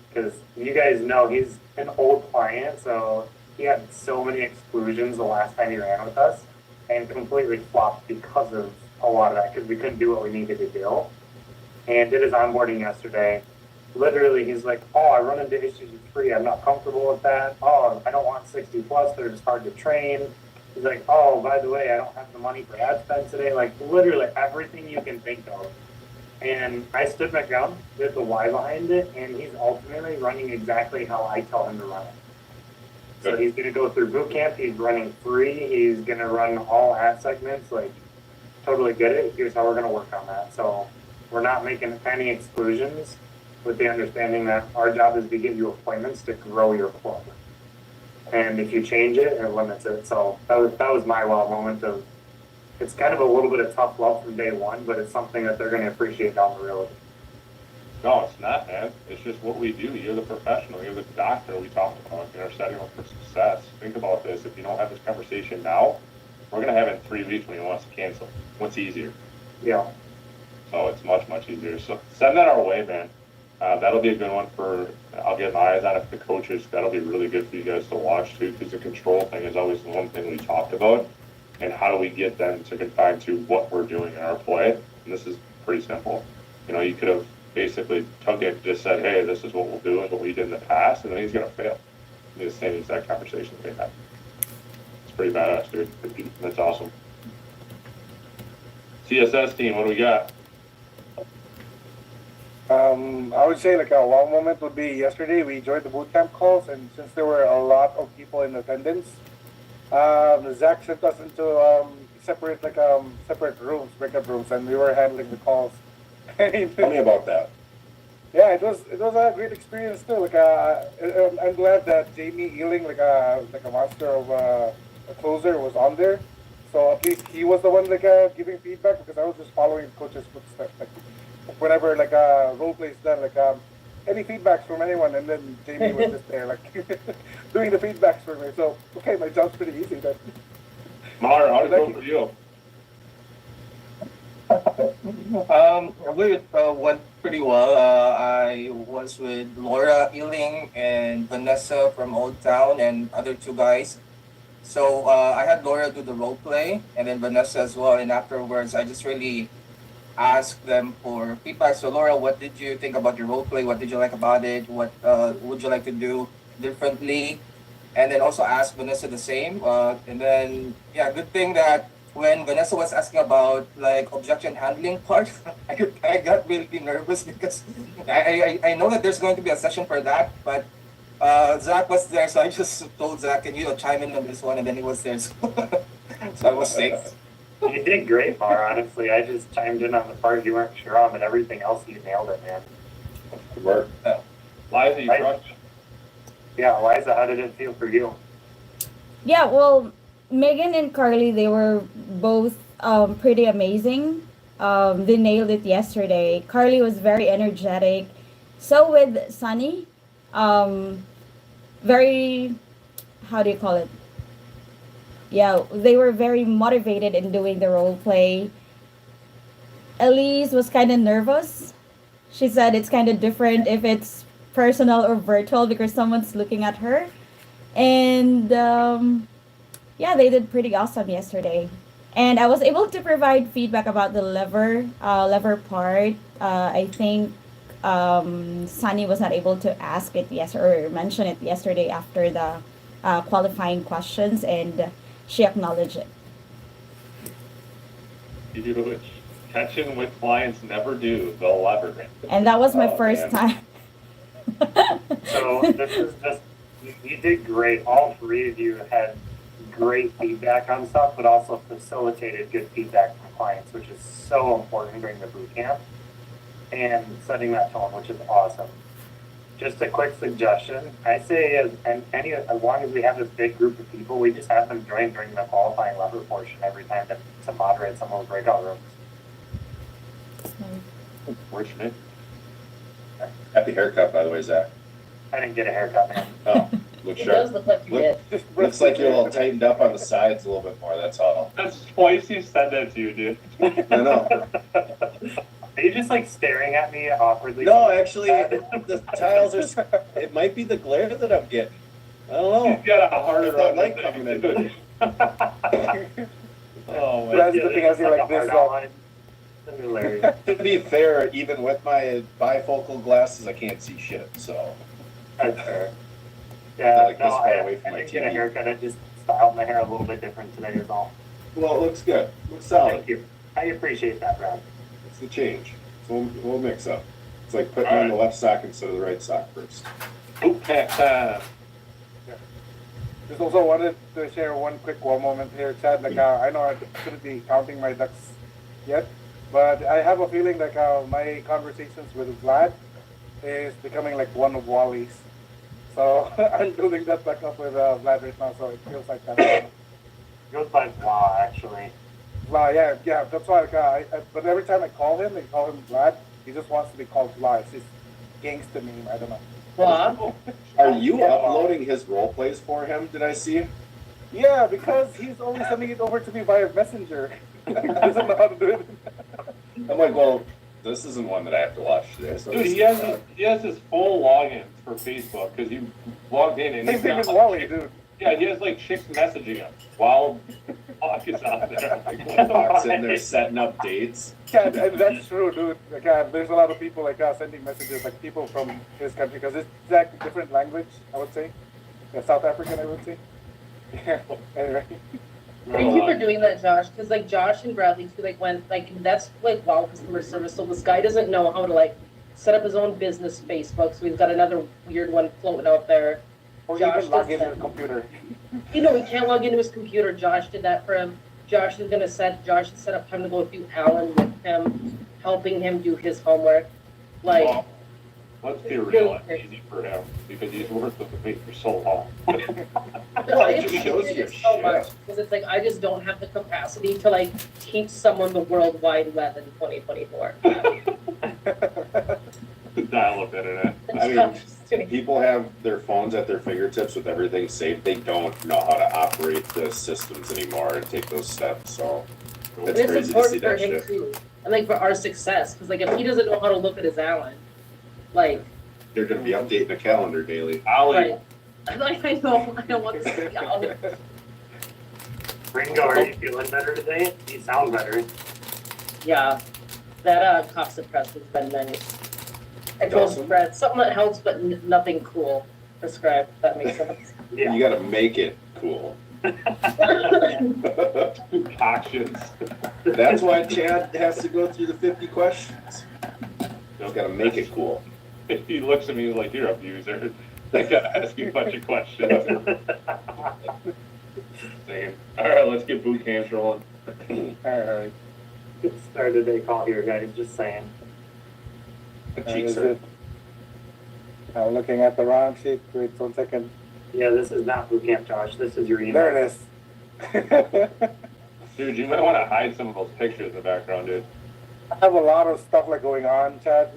Because you guys know he's an old client, so he had so many exclusions the last time he ran with us and completely flopped because of a lot of that, because we couldn't do what we needed to do. And did his onboarding yesterday. Literally, he's like, oh, I run into issues with 3. I'm not comfortable with that. Oh, I don't want 60 plus. They're just hard to train. He's like, oh, by the way, I don't have the money for ad spend today. Like, literally everything you can think of. And I stood my ground, did the why behind it, and he's ultimately running exactly how I tell him to run it. So he's going to go through boot camp. He's running 3. He's going to run all ad segments. Like, totally get it. Here's how we're going to work on that. So we're not making any exclusions, with the understanding that our job is to give you appointments to grow your club. And if you change it, it limits it. So that was my wow moment of, it's kind of a little bit of tough love from day one, but it's something that they're going to appreciate down the road. No, it's not, man. It's just what we do. You're the professional. You're the doctor we talked about. You're setting up for success. Think about this. If you don't have this conversation now, we're going to have it in 3 weeks when he wants to cancel. What's easier? Yeah. So it's much, much easier. So send that our way, man. That'll be a good one I'll get my eyes on it for the coaches. That'll be really good for you guys to watch too, because the control thing is always the one thing we talked about. And how do we get them to confine to what we're doing in our play? And this is pretty simple. You know, you could have basically took it, just said, hey, this is what we'll do and what we did in the past, and then he's going to fail. The same exact conversation they had. It's pretty badass, dude. That's awesome. CSS team, what do we got? I would say like a wow moment would be yesterday. We enjoyed the boot camp calls, and since there were a lot of people in attendance, Zach sent us into separate rooms, breakout rooms, and we were handling the calls. Tell me about that. Yeah, it was a great experience too. Like I'm glad that Jamie Ealing, like a master of a closer, was on there. So at least he was the one giving feedback, because I was just following the coach's footsteps. Like whenever role play is done, any feedbacks from anyone, and then Jamie was just there doing the feedbacks for me. So okay, my job's pretty easy then. Mar, how did it go for you? I believe it went pretty well. I was with Laura Ealing and Vanessa from Old Town and other 2 guys. So I had Laura do the role play and then Vanessa as well. And afterwards, I just really asked them for feedback. So Laura, what did you think about your role play? What did you like about it? What would you like to do differently? And then also ask Vanessa the same. And then, yeah, good thing that when Vanessa was asking about like objection handling part, I got really nervous because I know that there's going to be a session for that, but Zach was there, so I just told Zach, can you chime in on this one, and then he was there, so, so I was safe. You did great, Mar, honestly. I just chimed in on the part you weren't sure on, but everything else you nailed it, man. Good work. Liza, you Right. crushed it. Yeah, Liza, how did it feel for you? Yeah, well, Megan and Carly, they were both pretty amazing. They nailed it yesterday. Carly was very energetic. So with Sunny, very, how do you call it? Yeah, they were very motivated in doing the role play. Elise was kind of nervous. She said it's kind of different if it's personal or virtual because someone's looking at her. And yeah, they did pretty awesome yesterday. And I was able to provide feedback about the lever part. I think Sunny was not able to ask it or mention it yesterday after the qualifying questions, and she acknowledged it. You do what catching with clients never do, the lever. And that was my Oh, first man. time. So this is just, you did great. All three of you had great feedback on stuff, but also facilitated good feedback from clients, which is so important during the boot camp and setting that tone, which is awesome. Just a quick suggestion. I say as long as we have this big group of people, we just have them join during the qualifying lever portion every time to moderate some of those breakout rooms. Fortunate. Happy haircut, by the way, Zach. I didn't get a haircut, man. Oh, look It sharp. does look like you did. Looks like you're all tightened up on the sides a little bit more, that's all. That's twice he said that to you, dude. I know. Are you just like staring at me awkwardly? No, actually, the tiles are, it might be the glare that I'm getting. I don't know. He's got a harder It's not run light than coming in. dude. Oh, man. That's the thing, I feel like this, That's hilarious. To be fair, even with my bifocal glasses, I can't see shit, so. That's fair. Not Yeah, like no, this far away from I my didn't get a TV. haircut. I just styled my hair a little bit different today is all. Well, it looks good. Looks solid. Thank you. I appreciate that, Brad. It's the change. It's a little mix up. It's like putting on the left sock instead of the right sock first. Boot camp time. Just also wanted to share one quick moment here, Chad. Like, I know I shouldn't be counting my ducks yet, but I have a feeling like my conversations with Vlad is becoming like one of Wally's. So I'm building that back up with Vlad right now, so it feels like that. Goes by Vla, actually. Vlad, yeah, that's why. Like, but every time I call him Vlad. He just wants to be called Vlad. It's his gangster name. I don't know. Well, Are you uploading his role plays for him, did I see? Yeah, because he's only sending it over to me via Messenger. He doesn't know how to do it. I'm like, well, this isn't one that I have to watch today. So Dude, he has his full login for Facebook because he logged in and His he's name got, is like, Wally, chicks- dude. Yeah, he has like chicks messaging him while Hawk is out there. Like, Fox in there setting up dates. Yeah, and that's true, dude. Like, there's a lot of people like sending messages, like people from his country, because it's exactly different language, I would say. Yeah, South African, I would say. Yeah. Anyway. thank you for doing that, Josh. Because like Josh and Bradley too, like when like that's like wow customer service. So this guy doesn't know how to like set up his own business Facebook. So he's got another weird one floating out there. Or Josh even log does into that. the computer. You know, he can't log into his computer. Josh did that for him. Josh has set up time to go with Alan with him, helping him do his homework. Like, Well, let's be real, it's easy for him because he's worked with me for so long. I it just shows appreciate you it so shit. much because it's like I just don't have the capacity to like teach someone the World Wide Web in 2024. Dial up internet. I mean, people have their phones at their fingertips with everything saved. They don't know how to operate the systems anymore and take those steps. So And it's it's crazy to see important for that him shit. too, and like for our success, because like if he doesn't know how to look at his Alan, like They're going to be updating the calendar daily. Ali, right, I don't want to see Alan. Ringo, are you feeling better today? You sound better. Yeah, that cough suppressor has been nice. I told Awesome. Brad something that helps, but nothing cool prescribed. If that makes sense. Yeah. You got to make it cool. Concoctions. That's why Chad has to go through the 50 questions. He's got to make it cool. He looks at me like, you're a abuser. I gotta ask you a bunch of questions. Same. All right, let's get boot camps rolling. Alright. Good start of the day call here, guys, just saying. Cheeks Is are. it? I'm looking at the wrong sheet. Wait 1 second. Yeah, this is not boot camp, Josh. This is your email. There it is. Dude, you might want to hide some of those pictures in the background, dude. I have a lot of stuff like going on, Chad.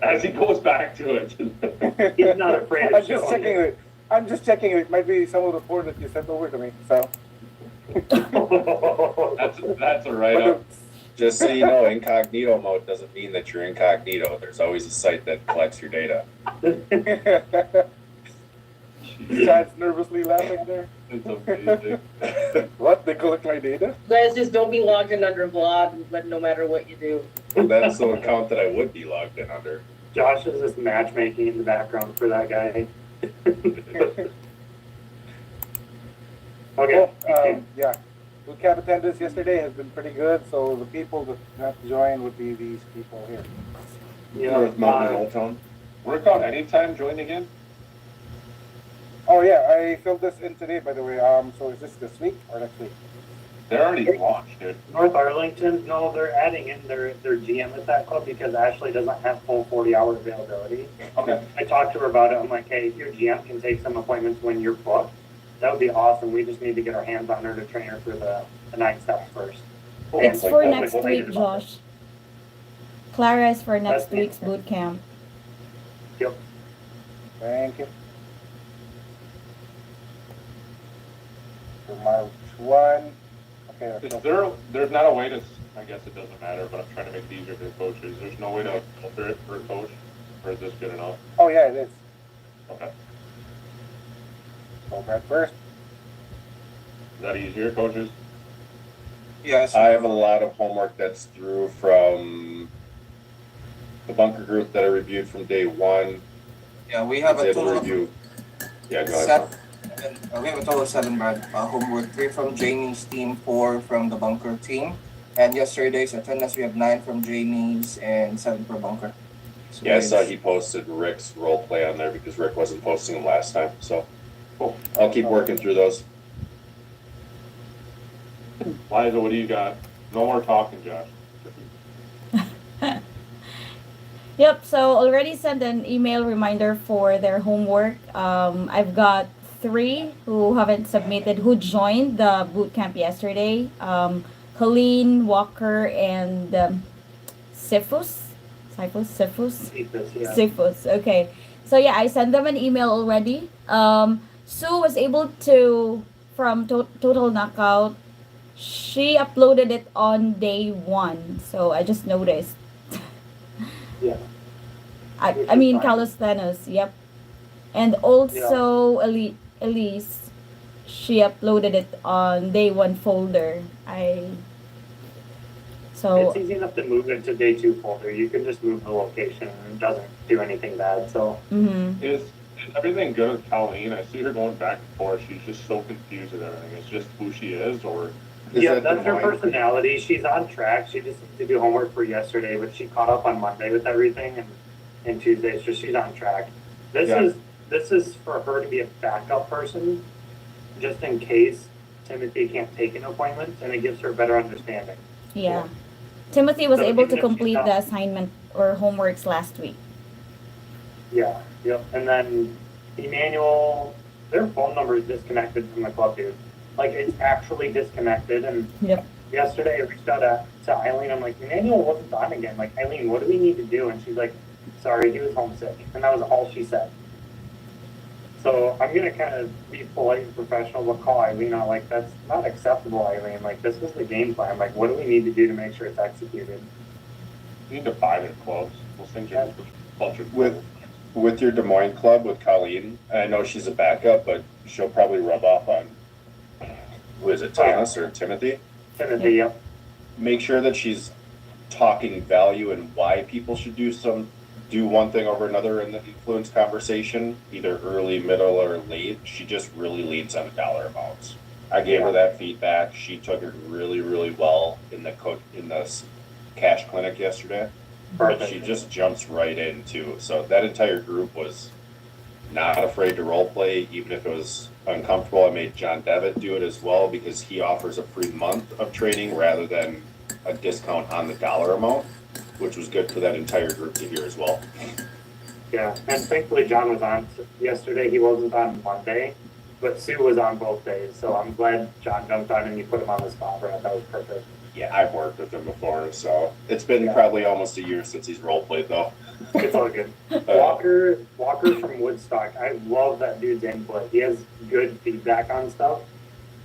As he goes back to it. He's not afraid of I'm just showing checking it. I'm just checking it. It might be some of the porn that you sent over to me. So. That's a write-up. Just so you know, incognito mode doesn't mean that you're incognito. There's always a site that collects your data. Chad's nervously laughing there. It's amazing. What? They collect my data? Guys, just don't be logged in under Vlad, but no matter what you do. That's the account that I would be logged in under. Josh is just matchmaking in the background for that guy. Okay. Yeah. Boot camp attendance yesterday has been pretty good, so the people that have to join would be these people here. North Mountain and Old Town. Workout anytime, join again? Oh yeah, I filled this in today, by the way. So is this week or next week? They're already launched, dude. North Arlington, no, they're adding in their GM at that club because Ashley doesn't have full 40-hour availability. Okay. I talked to her about it. I'm like, hey, if your GM can take some appointments when you're booked, that would be awesome. We just need to get our hands on her to train her for the 9 steps first. It's And for like, next we'll week, make it about Josh. Clara is for next That's week's it. boot camp. it. Yep. Thank you. For March 1. Okay. There's not a way to, I guess it doesn't matter, but I'm trying to make it easier for coaches. There's no way to filter it for a coach, or is this good enough? Oh yeah, it is. Okay. So that first. Is that easier, coaches? Yes. I have a lot of homework that's through from the bunker group that I reviewed from day one. Yeah, we I have was a able to total of review. Yeah, go ahead. we have a total of 7 Brad, homework, 3 from Jamie's team, 4 from the bunker team. And yesterday's attendance, we have 9 from Jamie's and 7 for bunker. So Yeah, I saw he posted Rick's role play on there because Rick wasn't posting them last time. So Cool. I'll keep working through those. Liza, what do you got? No more talking, Josh. Yep, so already sent an email reminder for their homework. I've got 3 who haven't submitted, who joined the boot camp yesterday. Colleen, Walker, and Sifus. Yeah. Sifus, okay. So yeah, I sent them an email already. Sue was able to, from Total Knockout, she uploaded it on day 1. So I just noticed. Yeah. I mean calisthenics, yep. And also Elise, she uploaded it on day 1 folder. It's easy enough to move it to day 2 folder. You can just move the location and it doesn't do anything bad. So Is everything good with Colleen? I see her going back and forth. She's just so confused with everything. It's just who she is, or yeah, that's her personality. She's on track. She just needs to do homework for yesterday, but she caught up on Monday with everything and Tuesday. So she's on track. This is for her to be a backup person, just in case Timothy can't take an appointment, and it gives her a better understanding. yeah. Timothy was So able even to if she's complete not- the assignment or homeworks last week. Yeah, yep. And then Emmanuel, their phone number is disconnected from the club, dude. Like, it's actually disconnected. And Yep. yesterday I reached out to Eileen. I'm like, Emmanuel wasn't on again. Like, Eileen, what do we need to do? And she's like, sorry, he was homesick. And that was all she said. So I'm going to kind of be polite and professional, but call Eileen out. Like, that's not acceptable, Eileen. Like, this was the game plan. Like, what do we need to do to make sure it's executed? you need to buy their clubs. Those things are just a bunch of With your Des Moines club with Colleen, I know she's a backup, but she'll probably rub off on, who is it, Thomas or Timothy? Timothy, yep. Make sure that she's talking value and why people should do do one thing over another in the influence conversation, either early, middle, or late. She just really leads on the dollar amounts. I gave her that feedback. She took it really, really well in the cash clinic yesterday. But she just jumps right into. So that entire group was not afraid to role play, even if it was uncomfortable. I made John Devitt do it as well because he offers a free month of training rather than a discount on the dollar amount, which was good for that entire group to hear as well. Yeah, and thankfully John was on yesterday. He wasn't on Monday, but Sue was on both days. So I'm glad John jumped on and you put him on the spot, Brad. That was perfect. Yeah, I've worked with him before, so it's been probably almost a year since he's role played though. It's all good. Walker from Woodstock. I love that dude's input. He has good feedback on stuff.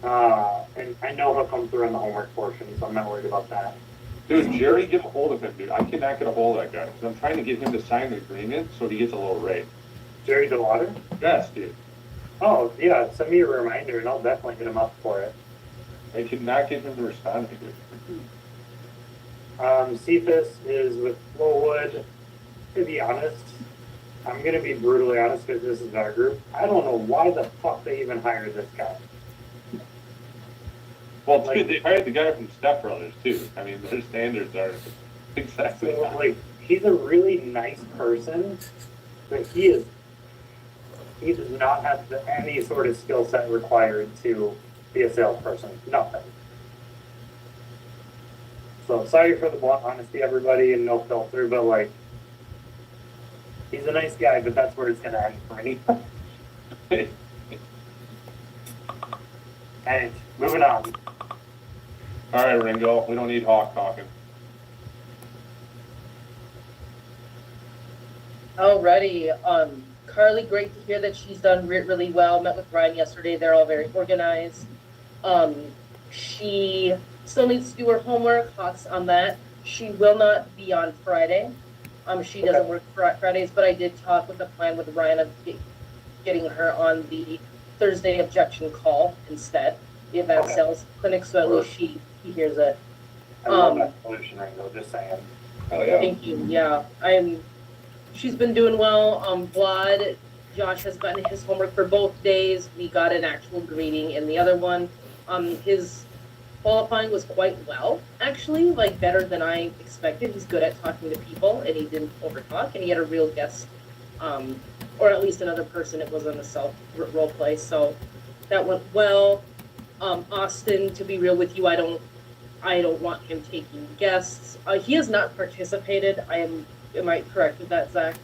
And I know he'll come through on the homework portion, so I'm not worried about that. Dude, Jerry, get a hold of him, dude. I cannot get a hold of that guy. 'Cause I'm trying to get him to sign the agreement so he gets a little rate. Jerry DeWater? Yes, dude. Oh, yeah, send me a reminder and I'll definitely hit him up for it. I cannot get him to respond to me. Cephas is with Flowwood. To be honest, I'm going to be brutally honest because this is our group. I don't know why the fuck they even hired this guy. Well, dude, they hired the guy from Step Brothers, too. I mean, their standards are exactly So, that. like, he's a really nice person, but he does not have any sort of skill set required to be a salesperson. Nothing. So sorry for the blunt honesty, everybody, and no filter, but like, he's a nice guy, but that's where it's gonna end for me. Hey, moving on. All right, Ringo, we don't need Hawk talking. Alrighty, Carly, great to hear that she's done really well. Met with Ryan yesterday. They're all very organized. She still needs to do her homework. Thoughts on that? She will not be on Friday. She doesn't work Fridays, but I did talk with the plan with Ryan of getting her on the Thursday objection call instead. The advanced sales clinic, so at least he hears it. I love that solution, Ringo, just saying. Oh yeah. Thank you. Yeah, she's been doing well. Vlad, Josh has gotten his homework for both days. We got an actual grading in the other one. His qualifying was quite well, actually, like better than I expected. He's good at talking to people, and he didn't overtalk, and he had a real guest, or at least another person. It wasn't a self role play, so that went well. Austin, to be real with you, I don't want him taking guests. He has not participated. Am I correct with that, Zach?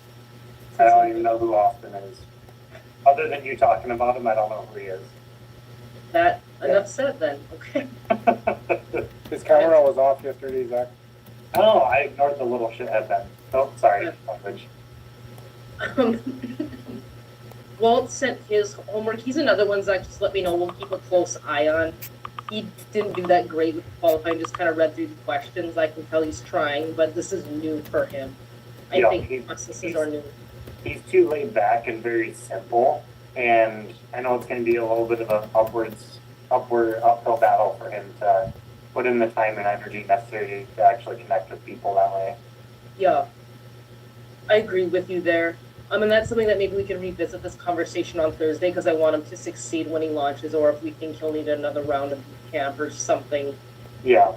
I don't even know who Austin is. Other than you talking about him, I don't know who he is. Enough said then. Okay. His camera was off yesterday, Zach. Oh, I ignored the little shithead then. Oh, sorry. Walt sent his homework. He's another one, Zach, just let me know. We'll keep a close eye on. He didn't do that great with qualifying, just kind of read through the questions. I can tell he's trying, but this is new for him. I think processes are new. He's too laid back and very simple, and I know it's going to be a little bit of an uphill battle for him to put in the time and energy necessary to actually connect with people that way. Yeah, I agree with you there. And that's something that maybe we can revisit this conversation on Thursday, because I want him to succeed when he launches, or if we think he'll need another round of camp or something. Yeah.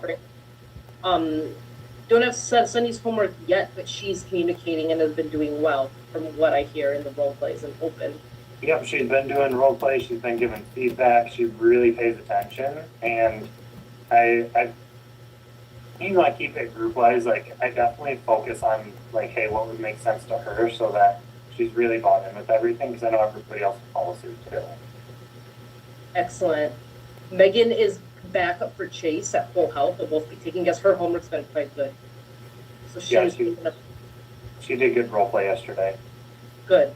Don't have Sunny's homework yet, but she's communicating and has been doing well from what I hear in the role plays and open. Yep, she's been doing role play. She's been giving feedback. She really pays attention, and I you know, I keep it group wise. Like, I definitely focus on like, hey, what would make sense to her, so that she's really bought in with everything. Because I know everybody else follows suit too. Excellent. Megan is back up for Chase at full health. They'll both be taking. Guess her homework's been quite good. So she did good role play yesterday. Good.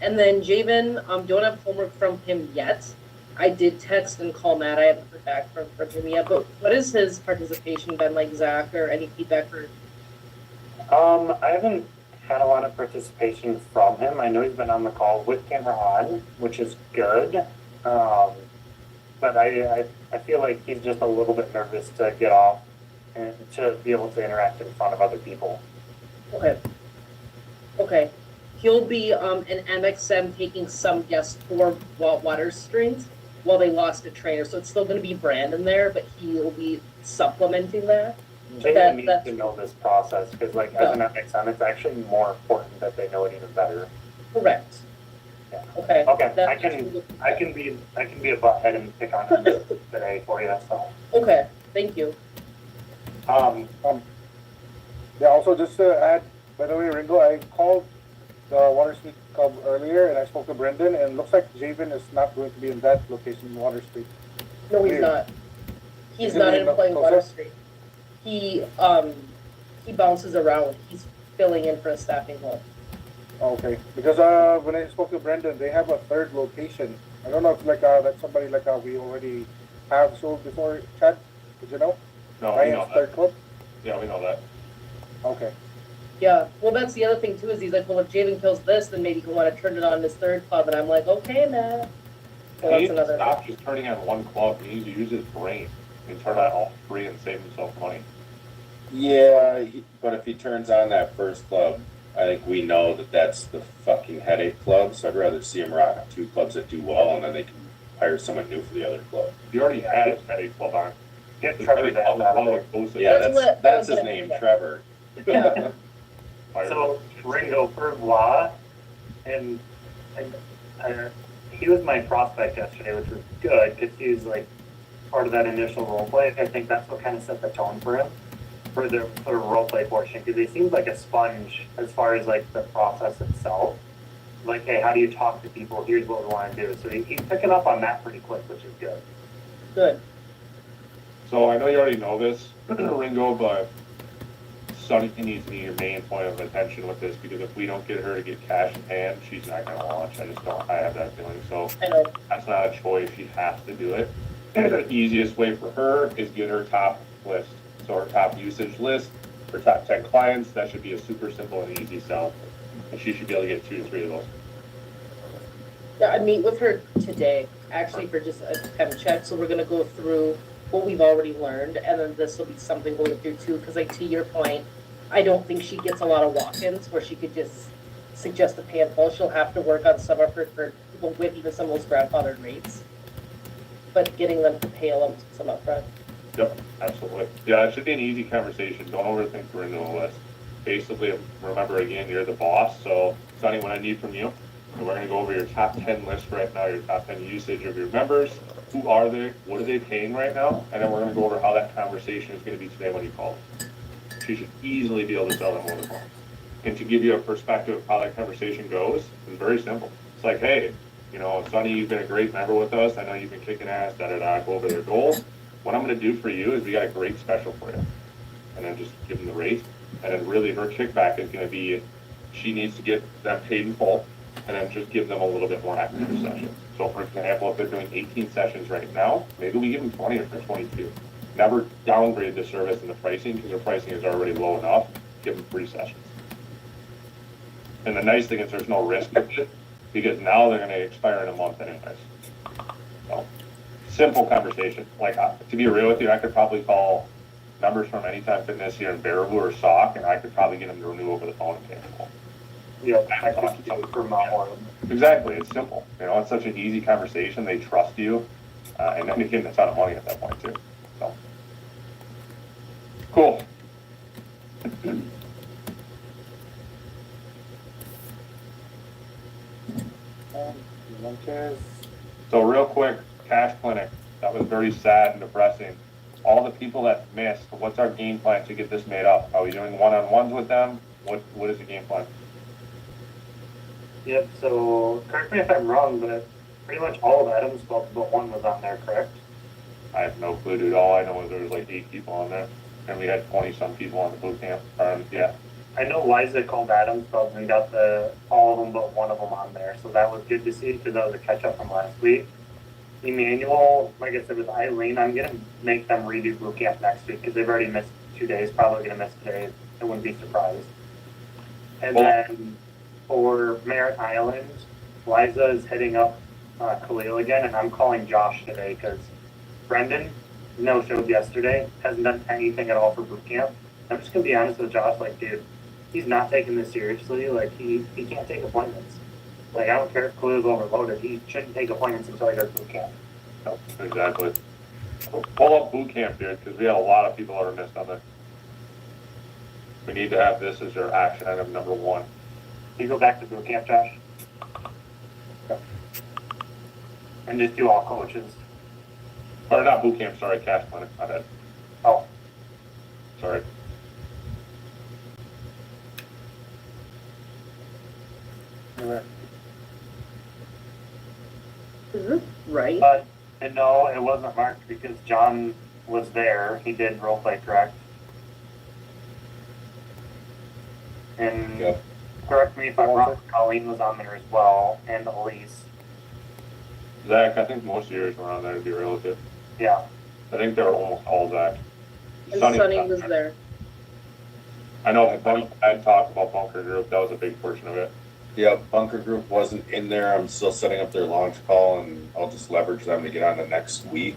And then Javen, don't have homework from him yet. I did text and call Matt. I haven't heard back from him yet. But what has his participation been like, Zach, or any feedback for? I haven't had a lot of participation from him. I know he's been on the call with camera on, which is good. But I feel like he's just a little bit nervous to get off and to be able to interact in front of other people. Okay. Okay. He'll be in MXM taking some guest for water strings while they lost a trainer. So it's still going to be Brandon there, but he'll be supplementing that. Jamie needs to know this process because, like, as an MXM, it's actually more important that they know it even better. Correct. Yeah. Okay. Okay. I can be a butthead and pick on him today for you. So. Okay. Thank you. Yeah, also just to add, by the way, Ringo, I called the Water Street Club earlier and I spoke to Brendan, and it looks like Javen is not going to be in that location in Water Street. No, he's Weird. not. He's Is he not in in playing closer? Water Street. He bounces around. He's filling in for a staffing hole. Okay, because when I spoke to Brendan, they have a third location. I don't know if like that's somebody like we already have sold before, Chad. Did you know? No, we know Ryan's that. third club. Yeah, we know that. Okay. Yeah. Well, that's the other thing too. Is he's like, well, if Javen kills this, then maybe he'll want to turn it on his third club. And I'm like, okay, man. So He that's needs to another. stop just turning on one club. He needs to use his brain and turn on all three and save himself money. Yeah, but if he turns on that first club, I think we know that that's the fucking headache club. So I'd rather see him rock two clubs that do well, and then they can hire someone new for the other club. He already had his headache club on. Get The Trevor headache to club have was that. all explosive. Yeah, That's that's what- that's his that's name, what- Trevor. Yeah. So Ringo for Vla, and he was my prospect yesterday, which was good because he was like part of that initial role play. I think that's what kind of set the tone for him for the role play portion because he seems like a sponge as far as like the process itself. Like, hey, how do you talk to people? Here's what we want to do. So he's picking up on that pretty quick, which is good. Good. So I know you already know this, Ringo, but Sunny needs to be your main point of attention with this because if we don't get her to get cash in hand, she's not going to launch. I have that feeling. So I know. that's not a choice. She has to do it. And the easiest way for her is get her top list. So her top usage list, her top 10 clients, that should be a super simple and easy sell. And she should be able to get 2 to 3 of those. Yeah, I meet with her today, actually, for just a temp check. So we're gonna go through what we've already learned, and then this will be something going through too. Because, like, to your point, I don't think she gets a lot of walk-ins where she could just suggest a pay and pull. She'll have to work on some of her with even some of those grandfathered rates, but getting them to pay a lump sum upfront. Yep, absolutely. Yeah, it should be an easy conversation. Don't overthink the renewal list. Basically, remember again, you're the boss. So, Sonny, what I need from you, and we're going to go over your top 10 list right now, your top 10 usage of your members. Who are they? What are they paying right now? And then we're going to go over how that conversation is going to be today when you call them. She should easily be able to sell them over the phone. And to give you a perspective of how that conversation goes, it's very simple. It's like, hey, you know, Sonny, you've been a great member with us. I know you've been kicking ass, go over their goals. What I'm going to do for you is we got a great special for you. And then just give them the rate. And then really her kickback is going to be, she needs to get them paid in full and then just give them a little bit more extra sessions. So for example, if they're doing 18 sessions right now, maybe we give them 20 or 22. Never downgrade the service and the pricing because their pricing is already low enough. Give them 3 sessions. And the nice thing is there's no risk with it because now they're going to expire in a month anyways. So simple conversation. Like, to be real with you, I could probably call members from Anytime Fitness here in Baraboo or Sauk, and I could probably get them to renew over the phone and pay them full. Yeah, I can do it for my Exactly, it's simple. You know, it's such an easy conversation. They trust you, and then you get a ton of money at that point too. So, cool. Lunches. So real quick, cash clinic. That was very sad and depressing. All the people that missed. What's our game plan to get this made up? Are we doing one-on-ones with them? What is the game plan? Yep, so correct me if I'm wrong, but pretty much all of Adam's clubs but one was on there, correct? I have no clue, dude. All I know is there was like 8 people on there, and we had 20-some people on the boot camp. Yeah. I know Liza called Adam's clubs and got all of them but one of them on there, so that was good to see because that was a catch up from last week. Emmanuel, like I said, with Eileen, I'm gonna make them redo boot camp next week because they've already missed 2 days, probably gonna miss today. I wouldn't be surprised. And then for Merritt Island, Liza is hitting up Khalil again, and I'm calling Josh today because Brendan no showed yesterday, hasn't done anything at all for boot camp. I'm just gonna be honest with Josh, like, dude, he's not taking this seriously. Like he can't take appointments. Like I don't care if Clue is overloaded. He shouldn't take appointments until he does boot camp. No, exactly. Pull up boot camp, dude, because we had a lot of people that are missed on it. We need to have this as your action item number one. You go back to boot camp, Josh, and just do all coaches. Or not boot camp, sorry, cash clinic. My bad. Oh, Sorry. Alright. Is this right? and no, it wasn't marked because John was there. He did role play, correct? And Yep. correct me if I'm wrong. Colleen was on there as well, and Elise. Zach, I think most of yours were on there, to be real with you. Yeah. I think they were almost all Zach. And Sunny was there. I know I talked about bunker group. That was a big portion of it. Yeah, bunker group wasn't in there. I'm still setting up their launch call, and I'll just leverage them to get on the next week.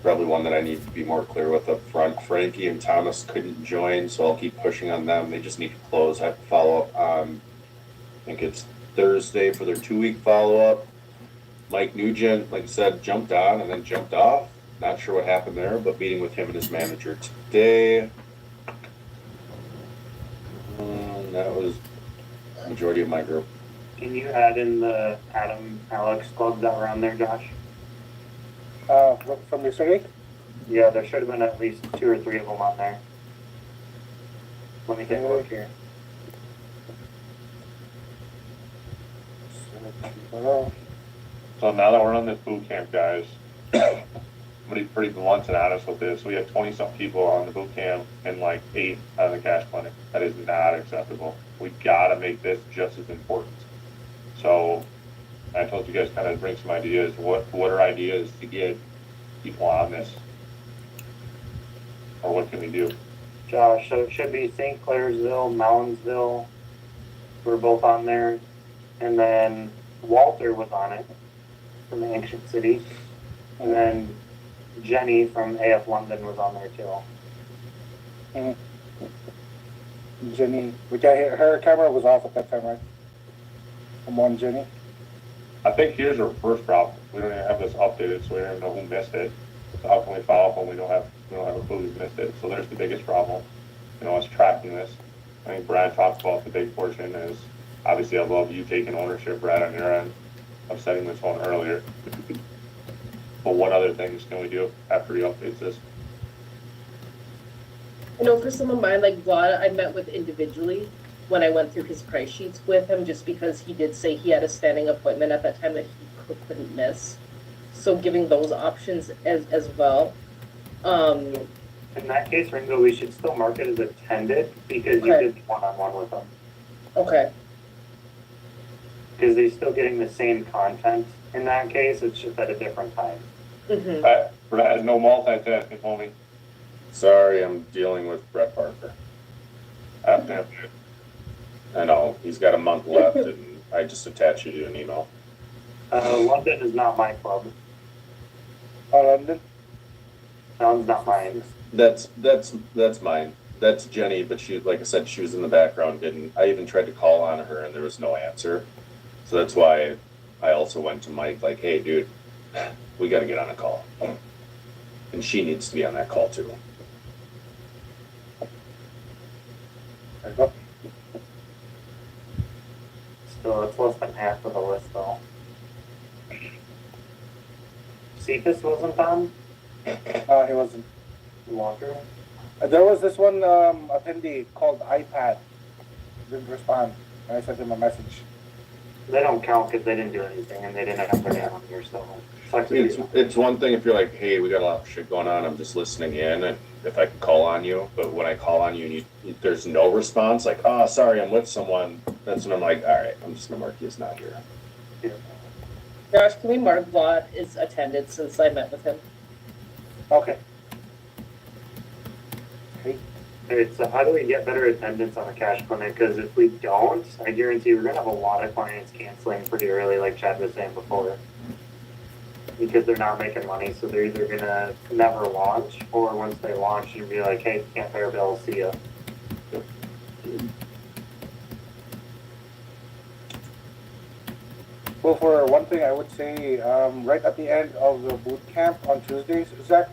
Probably one that I need to be more clear with up front. Frankie and Thomas couldn't join, so I'll keep pushing on them. They just need to close. I have to follow up on, I think it's Thursday for their 2-week follow-up. Mike Nugent, like I said, jumped on and then jumped off. Not sure what happened there, but meeting with him and his manager today. That was the majority of my group. Can you add in the Adam, Alex clubs that were on there, Josh? From yesterday? Yeah, there should have been at least 2 or 3 of them on there. Let me take a look here. So now that we're on this boot camp, guys, I'm gonna be pretty blunt and honest with this. We have 20-some people on the boot camp and like 8 out of the cash clinic. That is not acceptable. We gotta make this just as important. So I told you guys kind of bring some ideas. What are ideas to get people on this? Or what can we do? Josh, so it should be St. Clairsville, Moundsville. We're both on there. And then Walter was on it from the Ancient City. And then Jenny from AF London was on there too. Jenny, which her camera was off at that time, right? Come on, Jenny. I think here's our first problem. We don't even have this updated, so we don't even know who missed it. So how can we follow up when we don't have a clue who missed it? So there's the biggest problem. You know, us tracking this. I think Brad talked about the big portion is obviously I love you taking ownership, Brad, on your end of setting this one earlier. But what other things can we do after he updates this? I know for some of mine, like Vlad, I met with individually when I went through his price sheets with him, just because he did say he had a standing appointment at that time that he couldn't miss. So giving those options as well. In that case, Ringo, we should still mark it as attended because you Okay. did one-on-one with them. Okay. Because they're still getting the same content in that case, it's just at a different time. Mm-hmm. Brad, no multitasking, homie. Sorry, I'm dealing with Brett Parker. After I know, he's got a month left, and I just attached you to an email. London is not my club. London? Sounds not mine. That's mine. That's Jenny, but she, like I said, she was in the background. I even tried to call on her, and there was no answer. So that's why I also went to Mike, like, hey, dude, we got to get on a call. And she needs to be on that call, too. There you go. Still, it's less than half of the list, though. Cephas wasn't on? He wasn't. Walker? There was this one attendee called iPad. Didn't respond. I sent him a message. They don't count because they didn't do anything and they didn't have their name on here, so. Sucks to be them. It's one thing if you're like, hey, we got a lot of shit going on, I'm just listening in, and if I can call on you, but when I call on you and there's no response, like, oh, sorry, I'm with someone, that's when I'm like, all right, I'm just gonna mark you as not here. Josh, can we mark Vlad is attended since I met with him? Okay. Alright, so how do we get better attendance on a cash clinic? Because if we don't, I guarantee we're gonna have a lot of clients canceling pretty early, like Chad was saying before. Because they're not making money, so they're either gonna never launch, or once they launch, you'll be like, hey, can't pay our bills, see ya. Well, for one thing, I would say right at the end of the boot camp on Tuesdays, Zach,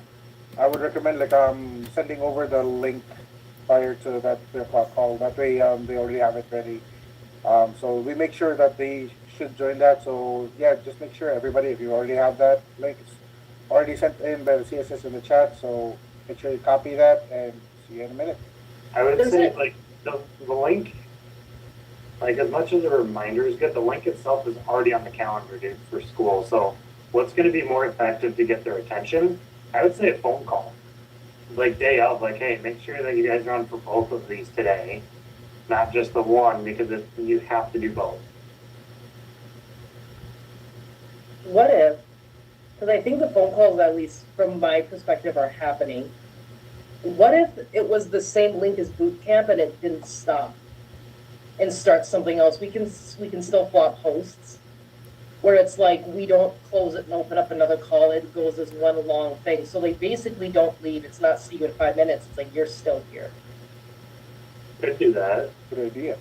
I would recommend like sending over the link prior to that 3 o'clock call. That way, they already have it ready. So we make sure that they should join that. So yeah, just make sure everybody, if you already have that link, it's already sent in by the CSS in the chat. So make sure you copy that and see you in a minute. I would Does say it- like the link, like as much as a reminder is good, the link itself is already on the calendar, dude, for school. So what's going to be more effective to get their attention? I would say a phone call, like day of, like, hey, make sure that you guys are on for both of these today, not just the one, because you have to do both. What if, because I think the phone calls, at least from my perspective, are happening. What if it was the same link as boot camp and it didn't stop and start something else? We can still flop hosts where it's like we don't close it and open up another call. It goes as one long thing. So they basically don't leave. It's not see you in 5 minutes. It's like you're still here. Could do that. Good idea.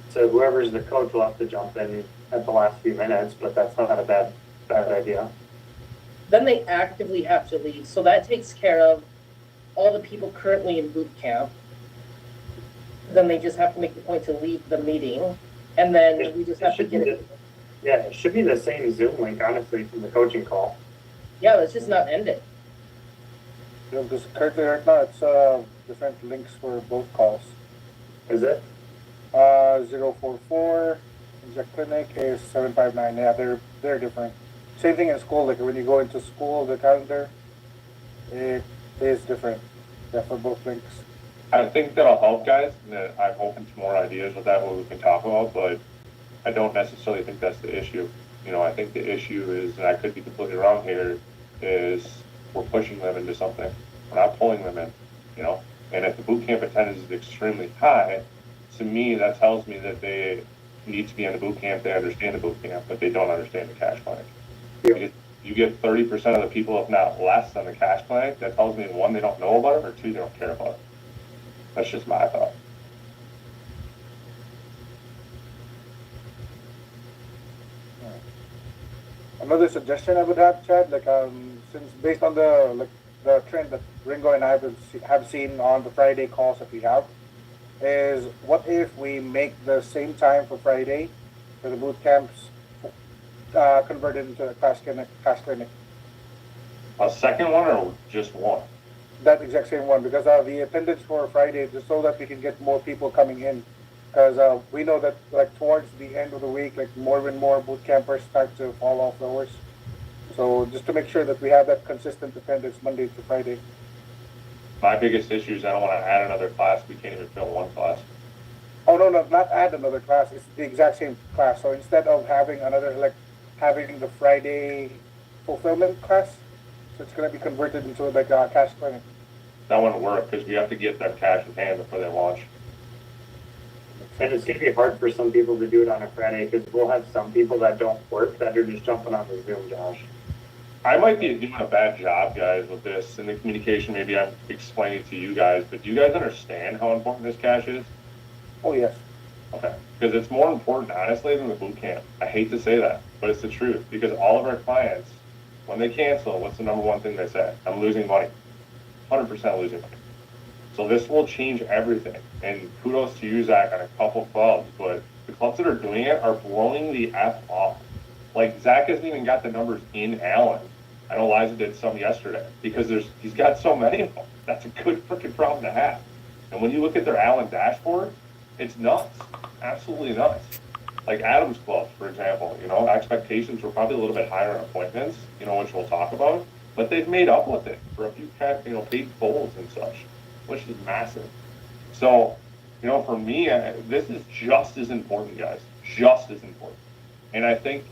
So whoever's the coach will have to jump in at the last few minutes, but that's not a bad idea. Then they actively have to leave. So that takes care of all the people currently in boot camp. Then they just have to make the point to leave the meeting. And then we just have to get it. Yeah, it should be the same Zoom link, honestly, from the coaching call. Yeah, let's just not end it. You know, because currently right now it's different links for both calls. Is it? 044 Inject Clinic is 759. Yeah, they're different. Same thing in school. Like when you go into school, the calendar, it is different. Yeah, for both links. I think that'll help, guys. And that I'm open to more ideas with that, what we can talk about, but I don't necessarily think that's the issue. You know, I think the issue is, and I could be completely wrong here, is we're pushing them into something. We're not pulling them in, you know? And if the boot camp attendance is extremely high, to me, that tells me that they need to be in the boot camp, they understand the boot camp, but they don't understand the cash clinic. You get 30% of the people, if not less, on the cash clinic, that tells me, one, they don't know about it, or two, they don't care about it. That's just my thought. Another suggestion I would have, Chad, like since based on the trend that Ringo and I have seen on the Friday calls that we have, is what if we make the same time for Friday for the boot camps converted into a class clinic? A second one or just one? That exact same one, because the attendance for Friday, just so that we can get more people coming in, because we know that like towards the end of the week, like more and more boot campers start to fall off the horse. So just to make sure that we have that consistent attendance Monday to Friday. My biggest issue is I don't want to add another class. We can't even fill one class. Oh no, not add another class. It's the exact same class. So instead of having another, like having the Friday fulfillment class, so it's going to be converted into like a cash clinic. That wouldn't work because we have to get them cash in hand before they launch. And it's going to be hard for some people to do it on a Friday because we'll have some people that don't work that are just jumping on the Zoom, Josh. I might be doing a bad job, guys, with this and the communication. Maybe I'm explaining to you guys, but do you guys understand how important this cash is? Oh yes. Okay, because it's more important, honestly, than the boot camp. I hate to say that, but it's the truth. Because all of our clients, when they cancel, what's the number one thing they say? I'm losing money. 100% losing money. So this will change everything. And kudos to you, Zach, on a couple clubs, but the clubs that are doing it are blowing the F off. Like, Zach hasn't even got the numbers in Allen. I know Liza did some yesterday because he's got so many of them. That's a good freaking problem to have. And when you look at their Allen dashboard, it's nuts. Absolutely nuts. Like Adam's Club, for example, you know, expectations were probably a little bit higher on appointments, you know, which we'll talk about, but they've made up with it for a few, you know, paid polls and such, which is massive. So, you know, for me, this is just as important, guys, just as important. And I think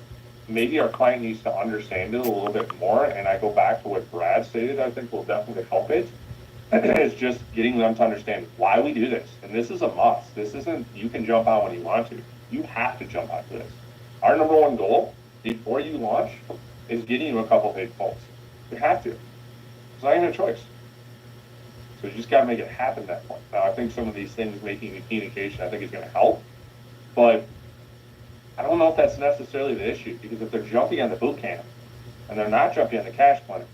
maybe our client needs to understand it a little bit more. And I go back to what Brad stated, I think will definitely help it. It's just getting them to understand why we do this. And this is a must. This isn't, you can jump on when you want to. You have to jump onto this. Our number one goal before you launch is getting you a couple paid polls. You have to. It's not even a choice. So you just got to make it happen at that point. Now, I think some of these things making the communication, I think is going to help. But I don't know if that's necessarily the issue, because if they're jumping on the boot camp and they're not jumping on the cash clinic,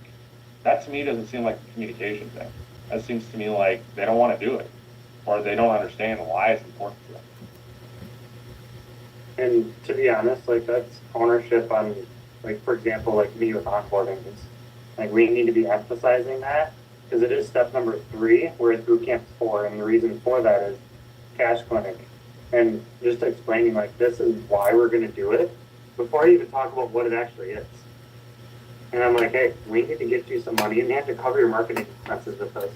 that to me doesn't seem like a communication thing. That seems to me like they don't want to do it, or they don't understand why it's important to them. And to be honest, like that's ownership on, like for example, like me with onboarding. Like we need to be emphasizing that because it is step number 3, whereas boot camp's 4, and the reason for that is cash clinic. And just explaining like this is why we're going to do it before I even talk about what it actually is. And I'm like, hey, we need to get you some money and you have to cover your marketing expenses with us.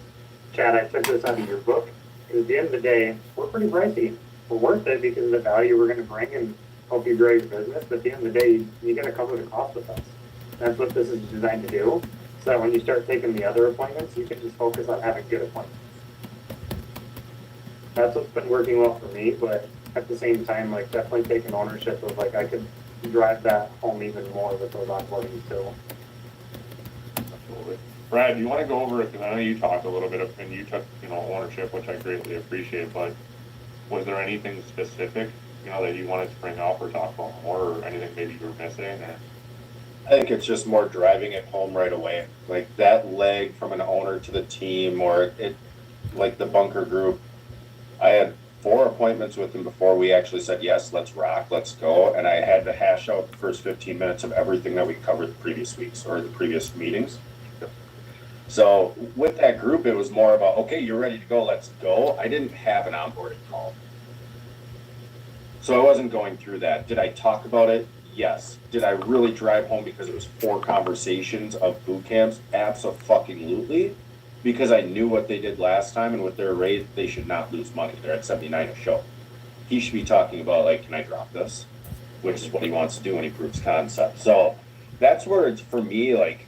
Chad, I took this out of your book because at the end of the day, we're pretty pricey. We're worth it because of the value we're going to bring and help you grow your business. But at the end of the day, you got to cover the cost with us. That's what this is designed to do. So that when you start taking the other appointments, you can just focus on having good appointments. That's what's been working well for me, but at the same time, like definitely taking ownership of like I could drive that home even more with those onboarding too. Absolutely. Brad, do you want to go over it? Because I know you talked a little bit and you took, ownership, which I greatly appreciate, but was there anything specific, that you wanted to bring up or talk about more, or anything maybe you were missing? Or? I think it's just more driving it home right away. Like that leg from an owner to the team, or it, like the bunker group. I had 4 appointments with him before we actually said, yes, let's rock, let's go. And I had to hash out the first 15 minutes of everything that we covered the previous weeks or the previous meetings. So with that group, it was more about, okay, you're ready to go, let's go. I didn't have an onboarding call. So I wasn't going through that. Did I talk about it? Yes. Did I really drive home because it was 4 conversations of boot camps? Abso-fucking-lutely. Because I knew what they did last time, and with their rate, they should not lose money. They're at 79 a show. He should be talking about, like, can I drop this? Which is what he wants to do when he proves concept. So that's where it's, for me, like,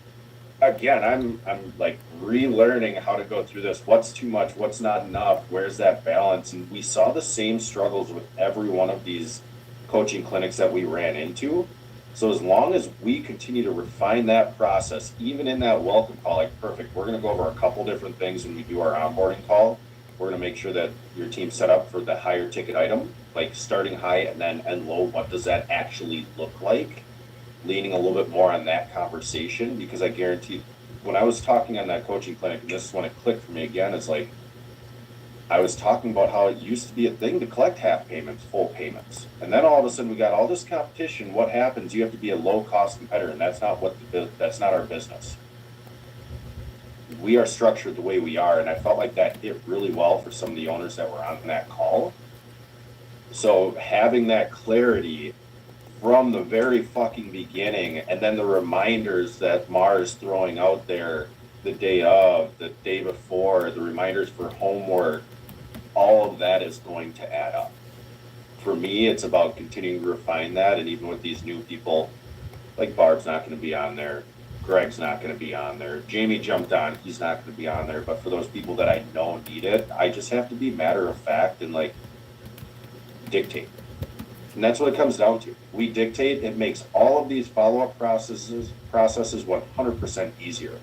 again, I'm like relearning how to go through this. What's too much? What's not enough? Where's that balance? And we saw the same struggles with every one of these coaching clinics that we ran into. So as long as we continue to refine that process, even in that welcome call, like perfect, we're going to go over a couple different things when we do our onboarding call. We're going to make sure that your team's set up for the higher ticket item, like starting high and then end low. What does that actually look like? Leaning a little bit more on that conversation, because I guarantee when I was talking on that coaching clinic, and this is when it clicked for me again, it's like I was talking about how it used to be a thing to collect half payments, full payments. And then all of a sudden we got all this competition. What happens? You have to be a low cost competitor, and that's not that's not our business. We are structured the way we are, and I felt like that hit really well for some of the owners that were on that call. So having that clarity from the very fucking beginning, and then the reminders that Mars throwing out there the day of, the day before, the reminders for homework, all of that is going to add up. For me, it's about continuing to refine that, and even with these new people, like Barb's not going to be on there, Greg's not going to be on there, Jamie jumped on, he's not going to be on there, but for those people that I know need it, I just have to be matter of fact and like dictate. And that's what it comes down to. We dictate, it makes all of these follow-up processes 100% easier.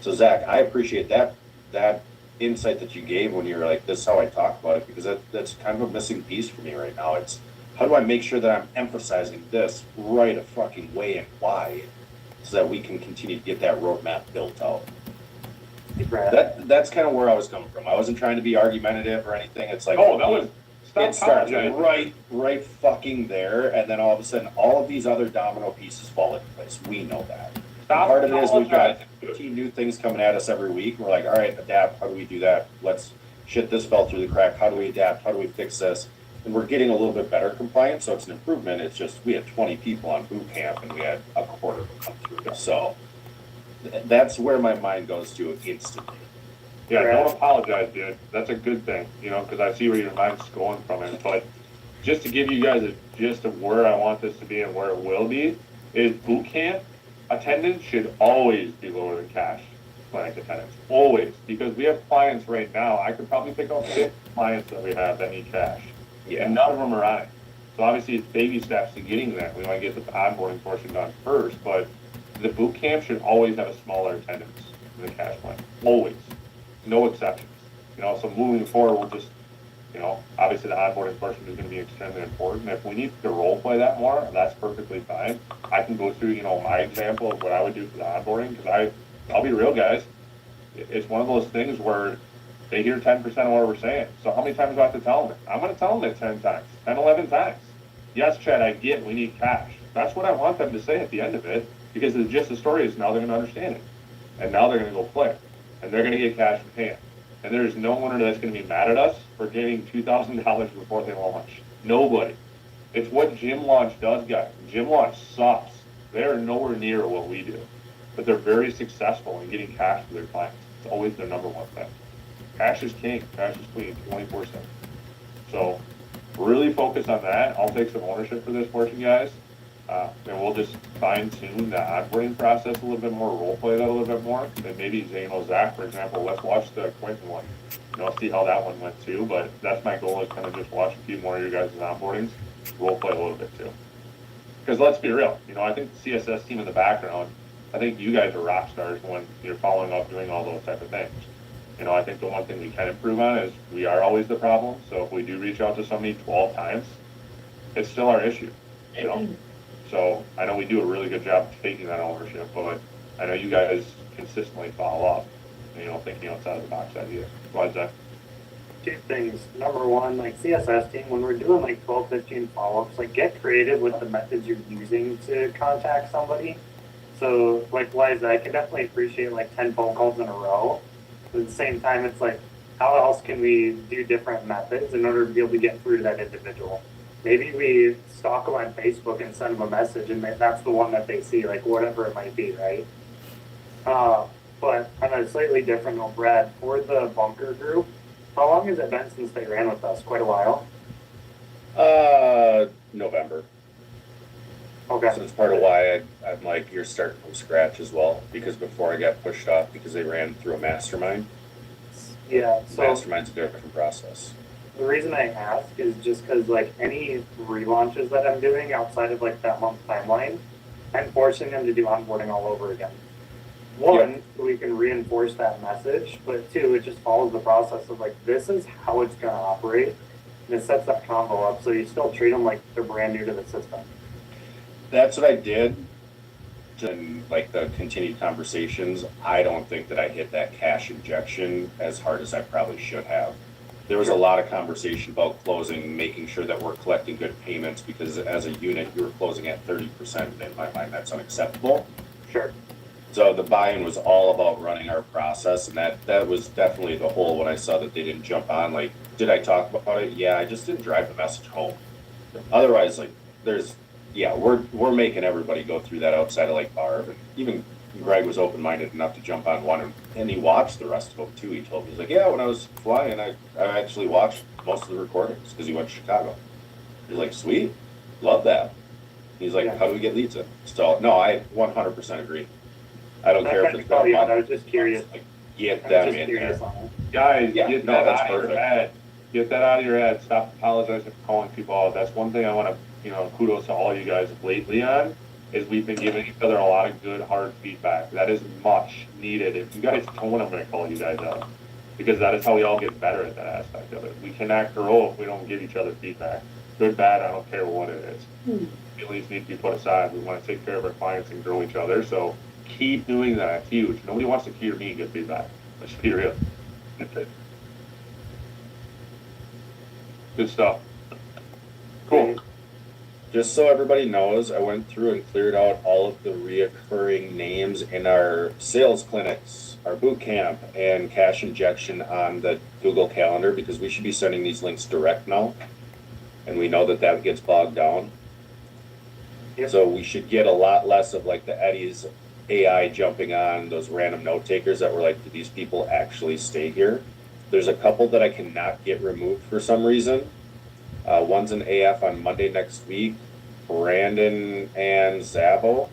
So Zach, I appreciate that insight that you gave when you're like, this is how I talk about it, because that's kind of a missing piece for me right now. It's how do I make sure that I'm emphasizing this right a fucking way and why, so that we can continue to get that roadmap built out. That's kind of where I was coming from. I wasn't trying to be argumentative or anything. It's like, it starts right fucking there, and then all of a sudden, all of these other domino pieces fall into place. We know that. Part of it is we've got 15 new things coming at us every week. We're like, all right, adapt. How do we do that? This fell through the crack. How do we adapt? How do we fix this? And we're getting a little bit better compliance, so it's an improvement. It's just we had 20 people on boot camp, and we had a quarter come through. So that's where my mind goes to instantly. Yeah, don't apologize, dude. That's a good thing, because I see where your mind's going from it. But just to give you guys a gist of where I want this to be and where it will be, is boot camp attendance should always be lower than cash clinic attendance. Always. Because we have clients right now, I could probably pick up 50 clients that we have that need cash. Yeah. And none of them are on it. So obviously it's baby steps to getting there. We want to get the onboarding portion done first, but the boot camp should always have a smaller attendance than the cash clinic. Always. No exceptions. So moving forward, we'll just Obviously the onboarding portion is going to be extremely important. If we need to role play that more, that's perfectly fine. I can go through, my example of what I would do for the onboarding, because I'll be real, guys. It's one of those things where they hear 10% of what we're saying. So how many times do I have to tell them it? I'm going to tell them it 10 times, 10, 11 times. Yes, Chad, I get we need cash. That's what I want them to say at the end of it, because the gist of the story is now they're going to understand it. And now they're going to go play. And they're going to get cash in hand. And there's no one that's going to be mad at us for getting $2,000 before they launch. Nobody. It's what Gym Launch does, guys. Gym Launch sucks. They're nowhere near what we do. But they're very successful in getting cash to their clients. It's always their number one thing. Cash is king. Cash is queen, 24/7. So really focus on that. I'll take some ownership for this portion, guys. And we'll just fine tune the onboarding process a little bit more, role play that a little bit more. And maybe Zane or Zach, for example, let's watch the Quentin one. See how that one went too. But that's my goal, is kind of just watch a few more of your guys' onboardings, role play a little bit too. Because let's be real, I think the CSS team in the background, I think you guys are rock stars when you're following up, doing all those type of things. I think the one thing we can improve on is we are always the problem. So if we do reach out to somebody 12 times, it's still our issue. So I know we do a really good job of taking that ownership, but I know you guys consistently follow up, thinking outside of the box ideas. Why is that? Two things. Number one, like CSS team, when we're doing like 12, 15 follow-ups, like get creative with the methods you're using to contact somebody. So like Liza, I can definitely appreciate like 10 phone calls in a row. But at the same time, it's like, how else can we do different methods in order to be able to get through to that individual? Maybe we stalk them on Facebook and send them a message, and that's the one that they see, like whatever it might be, right? But on a slightly different note, Brad, for the bunker group, how long has it been since they ran with us? Quite a while. November. Okay. So it's part of why I'm like, you're starting from scratch as well, because before I got pushed off because they ran through a mastermind. Yeah. So Mastermind's a different process. the reason I ask is just because like any relaunches that I'm doing outside of like that month timeline, I'm forcing them to do onboarding all over again. One, so we can reinforce that message, but two, it just follows the process of like, this is how it's going to operate. And it sets that combo up so you still treat them like they're brand new to the system. That's what I did. And like the continued conversations, I don't think that I hit that cash injection as hard as I probably should have. There was a lot of conversation about closing, making sure that we're collecting good payments, because as a unit, you were closing at 30%. In my mind, that's unacceptable. Sure. So the buy-in was all about running our process, and that was definitely the hole when I saw that they didn't jump on. Like, did I talk about it? Yeah, I just didn't drive the message home. Otherwise, like, we're making everybody go through that outside of like Barb, and even Greg was open-minded enough to jump on one, and he watched the rest of them too. He told me, he's like, yeah, when I was flying, I actually watched most of the recordings because he went to Chicago. He's like, sweet, love that. He's like, how do we get leads in? So no, I 100% agree. I don't care if it's I was just curious. Like, get them in there. Guys, Yeah, get no, that that's out of your perfect. head. Get that out of your head. Stop apologizing for calling people out. That's one thing I want to, kudos to all you guys lately on, is we've been giving each other a lot of good, hard feedback. That is much needed. If you guys don't, I'm going to call you guys out, because that is how we all get better at that aspect of it. We cannot grow if we don't give each other feedback. Good, bad, I don't care what it is. Feelings need to be put aside. We want to take care of our clients and grow each other. So keep doing that. It's huge. Nobody wants to hear me get feedback. Let's be real. Good stuff. Cool. Just so everybody knows, I went through and cleared out all of the reoccurring names in our sales clinics, our boot camp, and cash injection on the Google Calendar, because we should be sending these links direct now. And we know that gets bogged down. Yep. So we should get a lot less of like the Eddie's AI jumping on those random note takers that were like, do these people actually stay here? There's a couple that I cannot get removed for some reason. One's an AF on Monday next week, Brandon Zabo,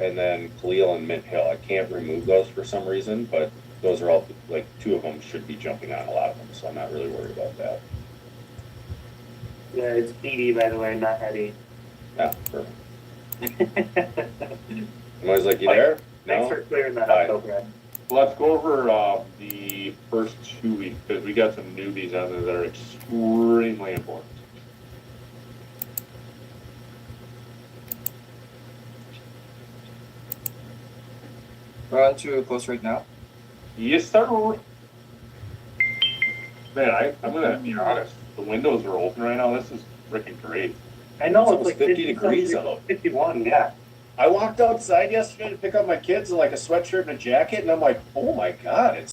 and then Khalil and Mint Hill. I can't remove those for some reason, but those are all, like, two of them should be jumping on a lot of them, so I'm not really worried about that. Yeah, it's BD, by the way, not Eddie. Yeah, perfect. I'm always like, you there? Thanks No? for clearing that Fine. up, though, Brad. let's go over the first 2 weeks because we got some newbies on there that are extremely important. We're on to close right now. Yes, sir. Man, I'm gonna be honest. The windows are open right now. This is freaking great. I know, It's almost 50 degrees out. 51, yeah. I walked outside yesterday to pick up my kids in like a sweatshirt and a jacket, and I'm like, oh my God, it's